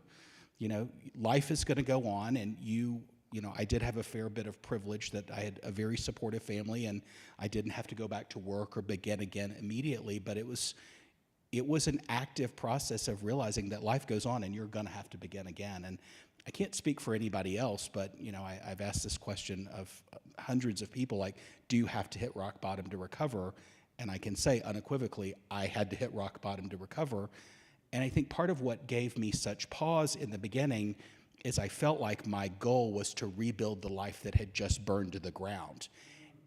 You know, life is going to go on. And you know, I did have a fair bit of privilege that I had a very supportive family and I didn't have to go back to work or begin again immediately. But it was an active process of realizing that life goes on and you're going to have to begin again. And I can't speak for anybody else, but you know, I've asked this question of hundreds of people, like, do you have to hit rock bottom to recover? And I can say unequivocally, I had to hit rock bottom to recover. And I think part of what gave me such pause in the beginning is I felt like my goal was to rebuild the life that had just burned to the ground.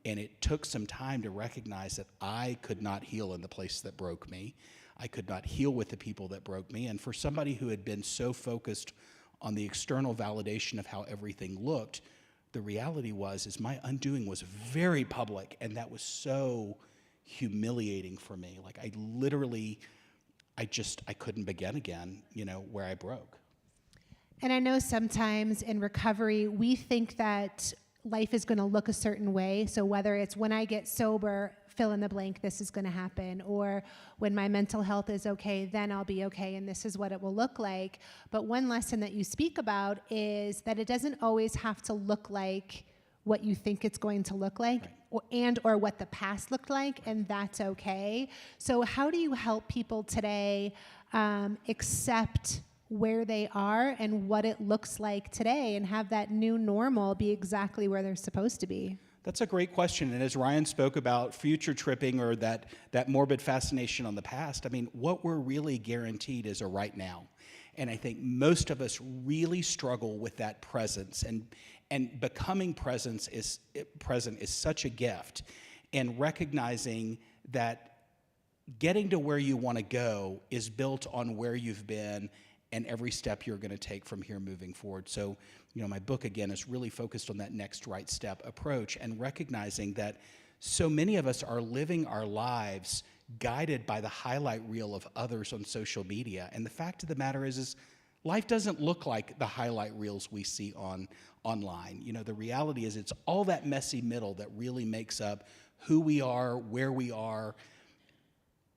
And it took some time to recognize that I could not heal in the place that broke me. I could not heal with the people that broke me. And for somebody who had been so focused on the external validation of how everything looked, the reality is my undoing was very public, and that was so humiliating for me. Like I couldn't begin again, you know, where I broke. And I know sometimes in recovery, we think that life is going to look a certain way. So whether it's when I get sober, fill in the blank, this is going to happen, or when my mental health is okay, then I'll be okay, and this is what it will look like. But one lesson that you speak about is that it doesn't always have to look like what you think it's going to look like, right, or what the past looked like, and that's okay. So how do you help people today accept where they are and what it looks like today and have that new normal be exactly where they're supposed to be? That's a great question. And as Ryan spoke about future tripping or that morbid fascination on the past, I mean, what we're really guaranteed is a right now. And I think most of us really struggle with that presence. And becoming present is such a gift. And recognizing that getting to where you want to go is built on where you've been and every step you're going to take from here moving forward. So, you know, my book, again, is really focused on that next right step approach and recognizing that so many of us are living our lives guided by the highlight reel of others on social media. And the fact of the matter is life doesn't look like the highlight reels we see online. You know, the reality is it's all that messy middle that really makes up who we are, where we are.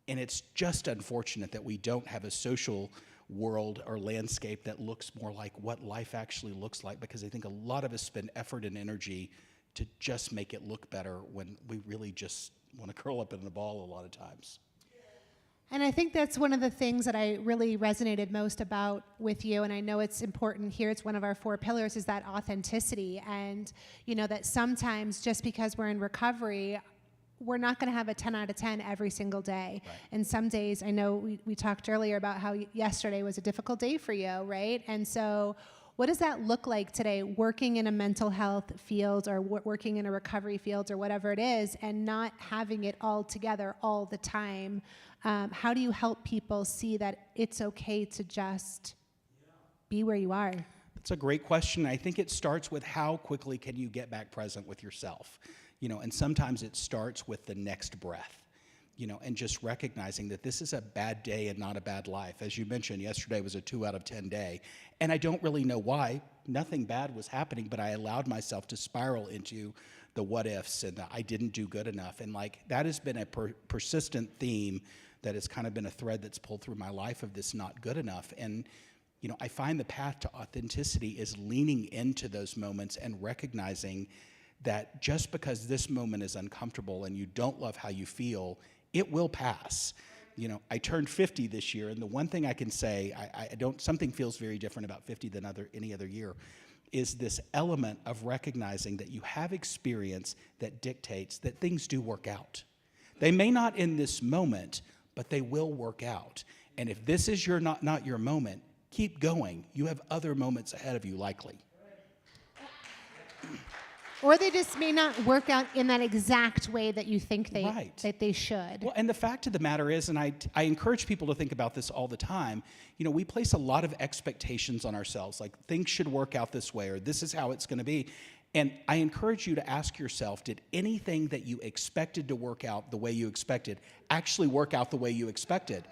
And it's just unfortunate that we don't have a social world or landscape that looks more like what life actually looks like, because I think a lot of us spend effort and energy to just make it look better when we really just want to curl up in a ball a lot of times. And I think that's one of the things that I really resonated most about with you, and I know it's important here, it's one of our 4 pillars, is that authenticity. And you know that sometimes just because we're in recovery, we're not going to have a 10 out of 10 every single day. Right. And some days, I know we talked earlier about how yesterday was a difficult day for you, right? And so what does that look like today, working in a mental health field or working in a recovery field or whatever it is, and not having it all together all the time? How do you help people see that it's okay to just be where you are? That's a great question. I think it starts with how quickly can you get back present with yourself? You know, and sometimes it starts with the next breath, you know, and just recognizing that this is a bad day and not a bad life. As you mentioned, yesterday was a 2 out of 10 day, and I don't really know why. Nothing bad was happening, but I allowed myself to spiral into the what ifs and the I didn't do good enough. And like that has been a persistent theme that has kind of been a thread that's pulled through my life of this not good enough. And you know, I find the path to authenticity is leaning into those moments and recognizing that just because this moment is uncomfortable and you don't love how you feel, it will pass. I turned 50 this year, and the one thing I can say, something feels very different about 50 than any other year, is this element of recognizing that you have experience that dictates that things do work out. They may not in this moment, but they will work out. And if this is not your moment, keep going. You have other moments ahead of you, likely. Or they just may not work out in that exact way that you think that they should. Well, and the fact of the matter is, and I encourage people to think about this all the time, we place a lot of expectations on ourselves, like things should work out this way, or this is how it's going to be. And I encourage you to ask yourself, did anything that you expected to work out the way you expected actually work out the way you expected?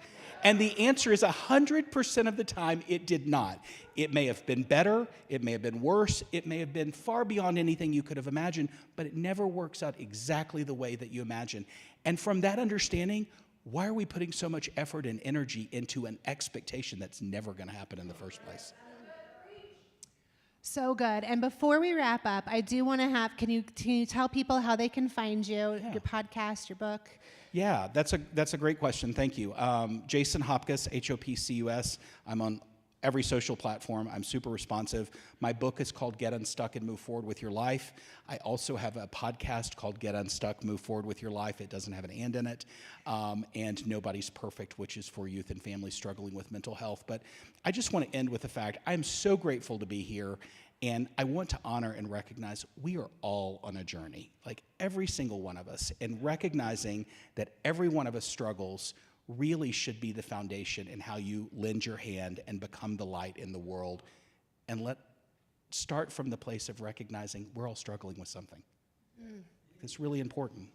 And the answer is 100% of the time it did not. It may have been better, it may have been worse, it may have been far beyond anything you could have imagined, but it never works out exactly the way that you imagine. And from that understanding, why are we putting so much effort and energy into an expectation that's never going to happen in the first place? So good. And before we wrap up, I do want to can you tell people how they can find you, your podcast, your book? Yeah, that's a great question. Thank you. Jason Hopcus, Hopcus. I'm on every social platform. I'm super responsive. My book is called Get Unstuck and Move Forward with Your Life. I also have a podcast called Get Unstuck, Move Forward with Your Life. It doesn't have an and in it. And Nobody's Perfect, which is for youth and families struggling with mental health. But I just want to end with the fact I'm so grateful to be here. And I want to honor and recognize we are all on a journey, like every single one of us. And recognizing that every one of us struggles really should be the foundation in how you lend your hand and become the light in the world. And start from the place of recognizing we're all struggling with something. It's really important.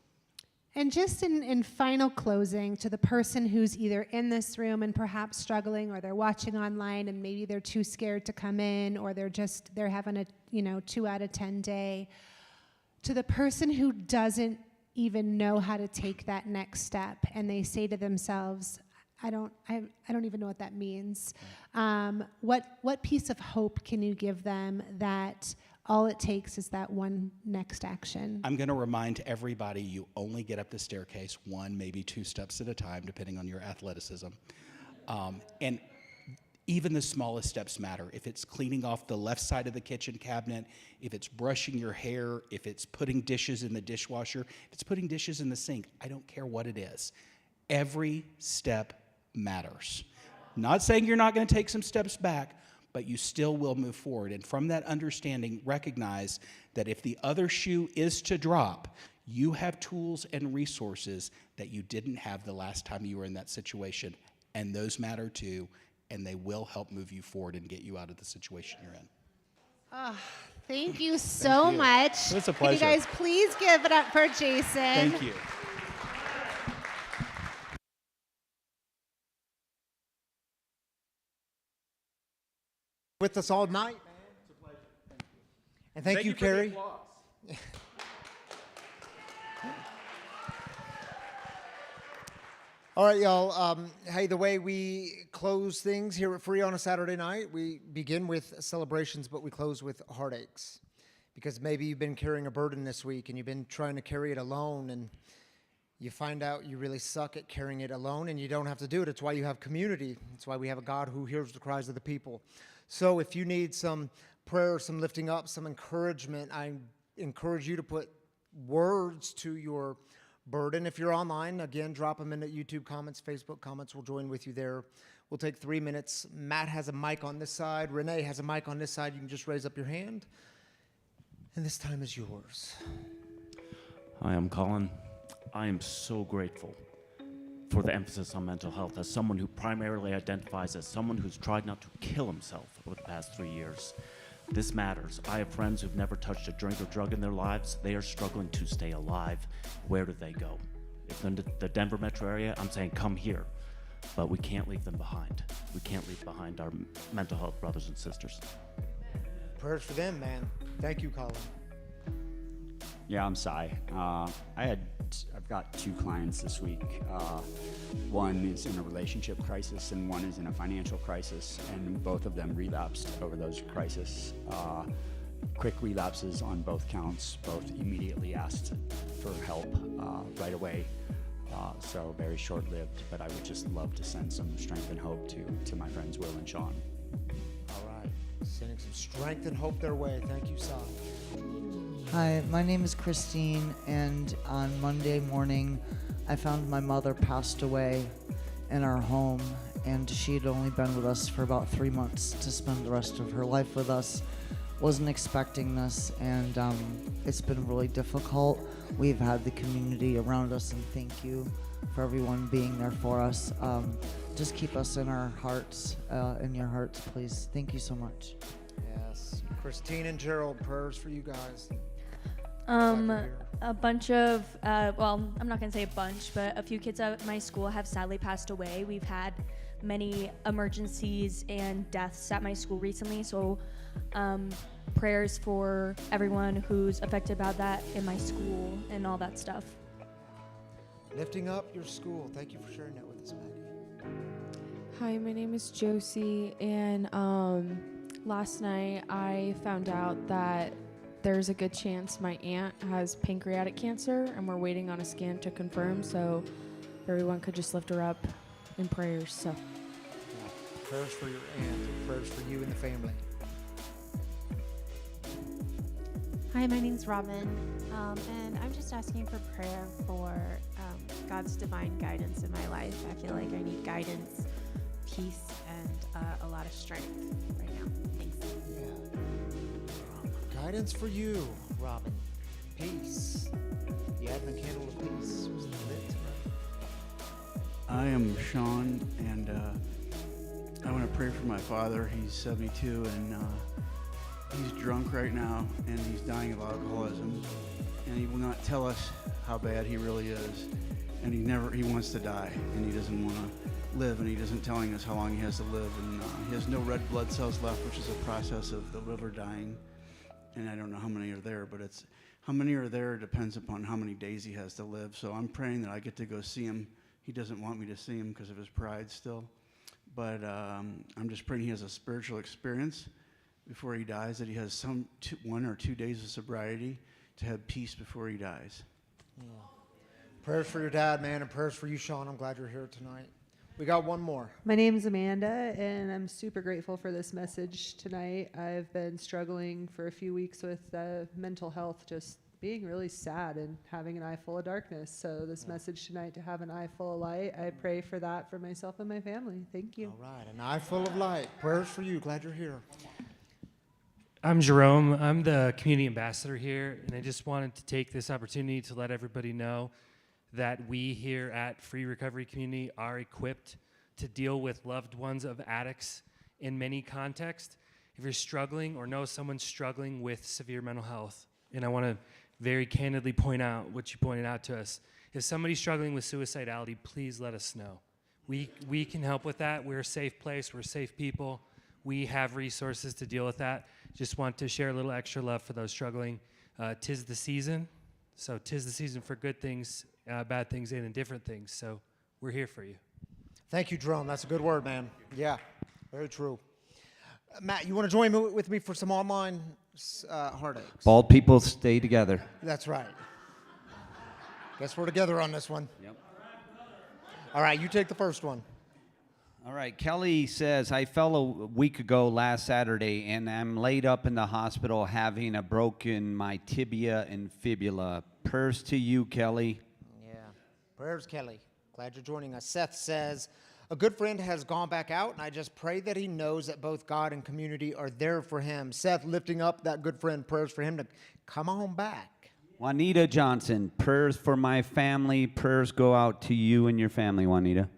And just in final closing, to the person who's either in this room and perhaps struggling, or they're watching online and maybe they're too scared to come in, or they're having a 2 out of 10 day, to the person who doesn't even know how to take that next step, and they say to themselves, I don't even know what that means. What piece of hope can you give them that all it takes is that one next action? I'm going to remind everybody you only get up the staircase 1, maybe 2 steps at a time, depending on your athleticism. And even the smallest steps matter. If it's cleaning off the left side of the kitchen cabinet, if it's brushing your hair, if it's putting dishes in the dishwasher, if it's putting dishes in the sink, I don't care what it is. Every step matters. Not saying you're not going to take some steps back, but you still will move forward. And from that understanding, recognize that if the other shoe is to drop, you have tools and resources that you didn't have the last time you were in that situation. And those matter too, and they will help move you forward and get you out of the situation you're in. Oh, thank you so much. It's a Can pleasure. you guys please give it up for Jason? Thank you. With us all night, man. It's a pleasure. Thank you. And thank you, Carrie. All right, y'all. Hey, the way we close things here at Free on a Saturday night, we begin with celebrations, but we close with heartaches. Because maybe you've been carrying a burden this week and you've been trying to carry it alone, and you find out you really suck at carrying it alone, and you don't have to do it. It's why you have community. It's why we have a God who hears the cries of the people. So if you need some prayer, some lifting up, some encouragement, I encourage you to put words to your burden. If you're online, again, drop them in the YouTube comments, Facebook comments. We'll join with you there. We'll take 3 minutes. Matt has a mic on this side. Renee has a mic on this side. You can just raise up your hand. And this time is yours. Hi, I'm Colin. I am so grateful for the emphasis on mental health as someone who primarily identifies as someone who's tried not to kill himself over the past 3 years. This matters. I have friends who've never touched a drink or drug in their lives. They are struggling to stay alive. Where do they go? If they're in the Denver metro area, I'm saying come here. But we can't leave them behind. We can't leave behind our mental health brothers and sisters. Prayers for them, man. Thank you, Colin. Yeah, I'm Cy. I've got 2 clients this week. One is in a relationship crisis and one is in a financial crisis, and both of them relapsed over those crises. Quick relapses on both counts, both immediately asked for help right away. So very short-lived, but I would just love to send some strength and hope to my friends Will and Sean. All right. Sending some strength and hope their way. Thank you, Sai. Hi, my name is Christine, and on Monday morning, I found my mother passed away in our home, and she had only been with us for about 3 months to spend the rest of her life with us. Wasn't expecting this, and it's been really difficult. We've had the community around us, and thank you for everyone being there for us. Just keep us in our hearts, in your hearts, please. Thank you so much. Yes. Christine and Gerald, prayers for you guys. A bunch of, well, I'm not going to say a bunch, but a few kids at my school have sadly passed away. We've had many emergencies and deaths at my school recently, so prayers for everyone who's affected by that in my school and all that stuff. Lifting up your school. Thank you for sharing that with us, Maggie. Hi, my name is Josie, and last night I found out that there's a good chance my aunt has pancreatic cancer, and we're waiting on a scan to confirm, so if everyone could just lift her up in prayers. So Prayers for your aunt, prayers for you and the family. Hi, my name's Robin, and I'm just asking for prayer for God's divine guidance in my life. I feel like I need guidance, peace, and a lot of strength right now. Thanks. Guidance for you, Robin. Peace. The Advent candle of peace was lit tonight. I am Sean, and I want to pray for my father. He's 72, and he's drunk right now, and he's dying of alcoholism, and he will not tell us how bad he really is, and he wants to die, and he doesn't want to live, and he isn't telling us how long he has to live, and he has no red blood cells left, which is a process of the liver dying. And I don't know how many are there, but it's how many are there depends upon how many days he has to live. So I'm praying that I get to go see him. He doesn't want me to see him because of his pride still. But I'm just praying he has a spiritual experience before he dies, that he has 1 or 2 days of sobriety to have peace before he dies. Yeah. Prayers for your dad, man, and prayers for you, Sean. I'm glad you're here tonight. We got one more. My name's Amanda, and I'm super grateful for this message tonight. I've been struggling for a few weeks with mental health, just being really sad and having an eye full of darkness. So this message tonight, to have an eye full of light, I pray for that for myself and my family. Thank you. All right, an eye full of light. Prayers for you. Glad you're here. I'm Jerome. I'm the community ambassador here, and I just wanted to take this opportunity to let everybody know that we here at Free Recovery Community are equipped to deal with loved ones of addicts in many contexts. If you're struggling or know someone struggling with severe mental health, and I want to very candidly point out what you pointed out to us, if somebody's struggling with suicidality, please let us know. We can help with that. We're a safe place. We're safe people. We have resources to deal with that. Just want to share a little extra love for those struggling. 'Tis the season. So 'tis the season for good things, bad things, and indifferent things. So we're here for you. Thank you, Jerome. That's a good word, man. Yeah, very true. Matt, you want to join with me for some online heartaches? Bald people stay together. That's right. Guess we're together on this one. Yep. All right, you take the first one. All right, Kelly says, I fell a week ago last Saturday, and I'm laid up in the hospital having a broken my tibia and fibula. Prayers to you, Kelly. Yeah, prayers, Kelly. Glad you're joining us. Seth says, a good friend has gone back out, and I just pray that he knows that both God and community are there for him. Seth, lifting up that good friend, prayers for him to come on back. Juanita Johnson, prayers for my family. Prayers go out to you and your family, Juanita.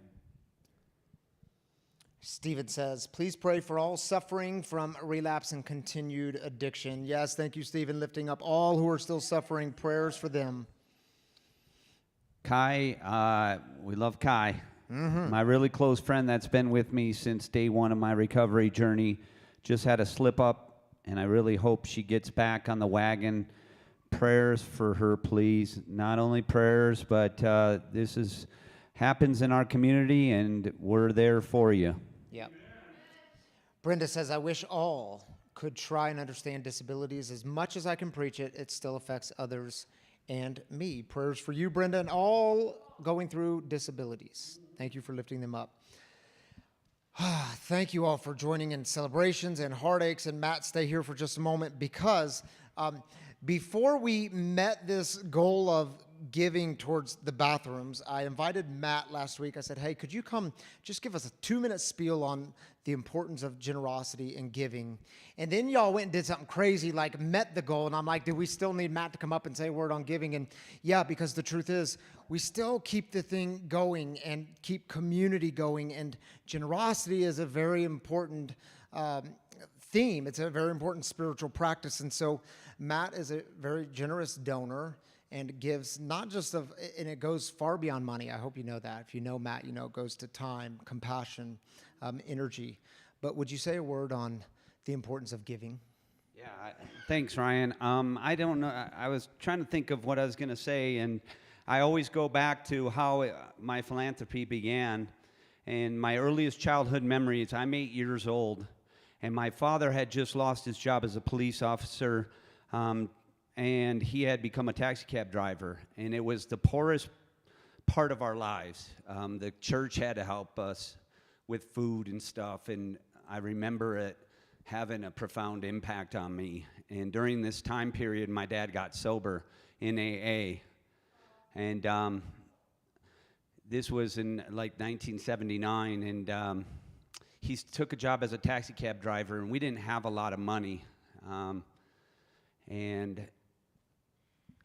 Stephen says, please pray for all suffering from relapse and continued addiction. Yes, thank you, Stephen, lifting up all who are still suffering. Prayers for them. Kai, we love Kai. My really close friend that's been with me since day one of my recovery journey just had a slip up, and I really hope she gets back on the wagon. Prayers for her, please. Not only prayers, but this happens in our community, and we're there for you. Yep. Brenda says, I wish all could try and understand disabilities. As much as I can preach it, it still affects others and me. Prayers for you, Brenda, and all going through disabilities. Thank you for lifting them up. Thank you all for joining in celebrations and heartaches. And Matt, stay here for just a moment because before we met this goal of giving towards the bathrooms, I invited Matt last week. I said, hey, could you come just give us a 2-minute spiel on the importance of generosity and giving? And then y'all went and did something crazy, like met the goal. And I'm like, do we still need Matt to come up and say a word on giving? And yeah, because the truth is, we still keep the thing going and keep community going. And generosity is a very important theme. It's a very important spiritual practice. And so Matt is a very generous donor and gives not just of, and it goes far beyond money. I hope you know that. If you know Matt, you know it goes to time, compassion, energy. But would you say a word on the importance of giving? Yeah, thanks, Ryan. I don't know. I was trying to think of what I was going to say, and I always go back to how my philanthropy began. And my earliest childhood memories, I'm 8 years old, and my father had just lost his job as a police officer, and he had become a taxi cab driver, and it was the poorest part of our lives. The church had to help us with food and stuff, and I remember it having a profound impact on me. And during this time period, my dad got sober in AA, and this was in like 1979, and he took a job as a taxi cab driver, and we didn't have a lot of money, and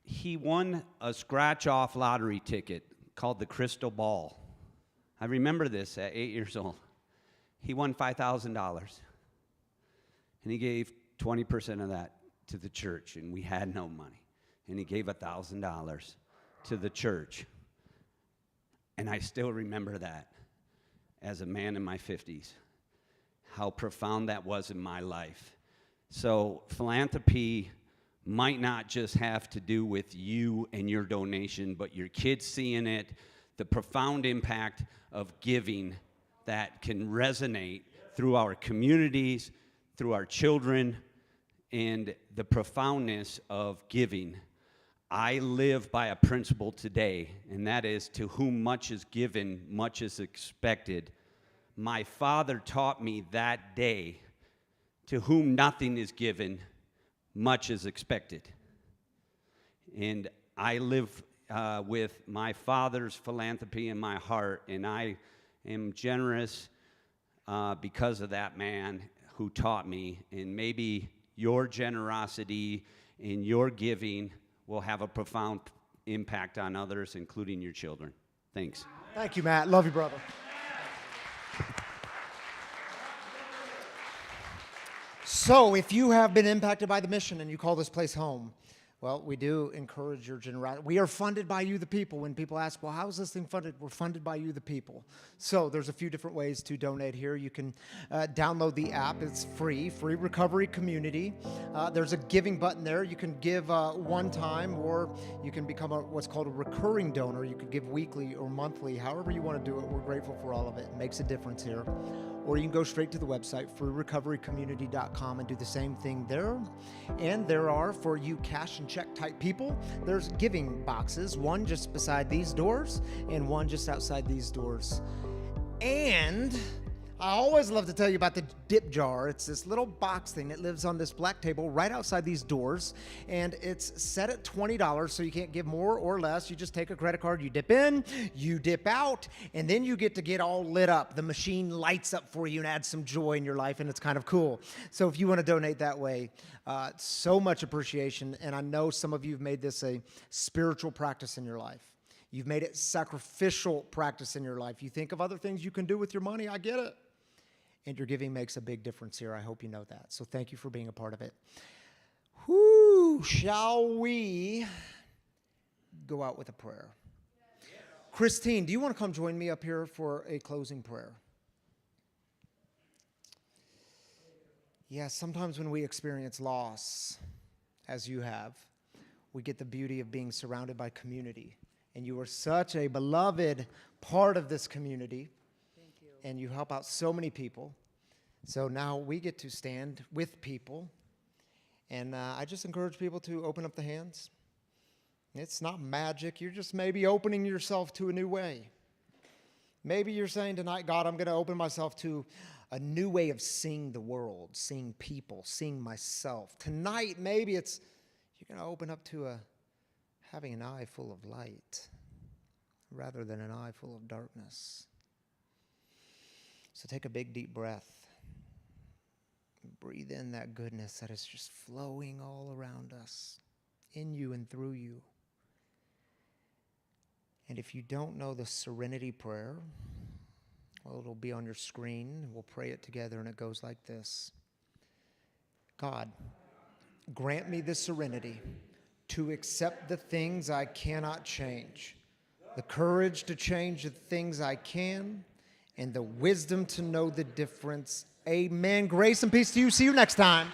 he won a scratch-off lottery ticket called the Crystal Ball. I remember this at 8 years old. He won $5,000, and he gave 20% of that to the church, and we had no money. And he gave $1,000 to the church. And I still remember that as a man in my 50s, how profound that was in my life. So philanthropy might not just have to do with you and your donation, but your kids seeing it, the profound impact of giving that can resonate through our communities, through our children, and the profoundness of giving. I live by a principle today, and that is, to whom much is given, much is expected. My father taught me that day, to whom nothing is given, much is expected. And I live with my father's philanthropy in my heart, and I am generous because of that man who taught me. And maybe your generosity and your giving will have a profound impact on others, including your children. Thanks. Thank you, Matt. Love you, brother. So if you have been impacted by the mission and you call this place home, well, we do encourage your generosity. We are funded by you, the people. When people ask, well, how is this thing funded? We're funded by you, the people. So there's a few different ways to donate here. You can download the app. It's free recovery community. There's a giving button there. You can give one time, or you can become what's called a recurring donor. You could give weekly or monthly, however you want to do it. We're grateful for all of it. It makes a difference here. Or you can go straight to the website, freerecoverycommunity.com, and do the same thing there. And there are, for you cash and check type people, there's giving boxes, one just beside these doors and one just outside these doors. And I always love to tell you about the dip jar. It's this little box thing that lives on this black table right outside these doors, and it's set at $20, so you can't give more or less. You just take a credit card, you dip in, you dip out, and then you get to get all lit up. The machine lights up for you and adds some joy in your life, and it's kind of cool. So if you want to donate that way, so much appreciation, and I know some of you have made this a spiritual practice in your life. You've made it sacrificial practice in your life. You think of other things you can do with your money, I get it. And your giving makes a big difference here. I hope you know that. So thank you for being a part of it. Whoo, shall we go out with a prayer? Christine, do you want to come join me up here for a closing prayer? Yeah, sometimes when we experience loss, as you have, we get the beauty of being surrounded by community. And you are such a beloved part of this community. And you help out so many people. So now we get to stand with people. And I just encourage people to open up the hands It's not magic. You're just maybe opening yourself to a new way. Maybe you're saying tonight, God, I'm going to open myself to a new way of seeing the world, seeing people, seeing myself. Tonight, maybe it's you're going to open up to having an eye full of light rather than an eye full of darkness. So take a big, deep breath. Breathe in that goodness that is just flowing all around us, in you and through you. And if you don't know the serenity prayer, well, it'll be on your screen. We'll pray it together, and it goes like this. God, grant me the serenity to accept the things I cannot change, the courage to change the things I can, and the wisdom to know the difference. Amen. Grace and peace to you. See you next time.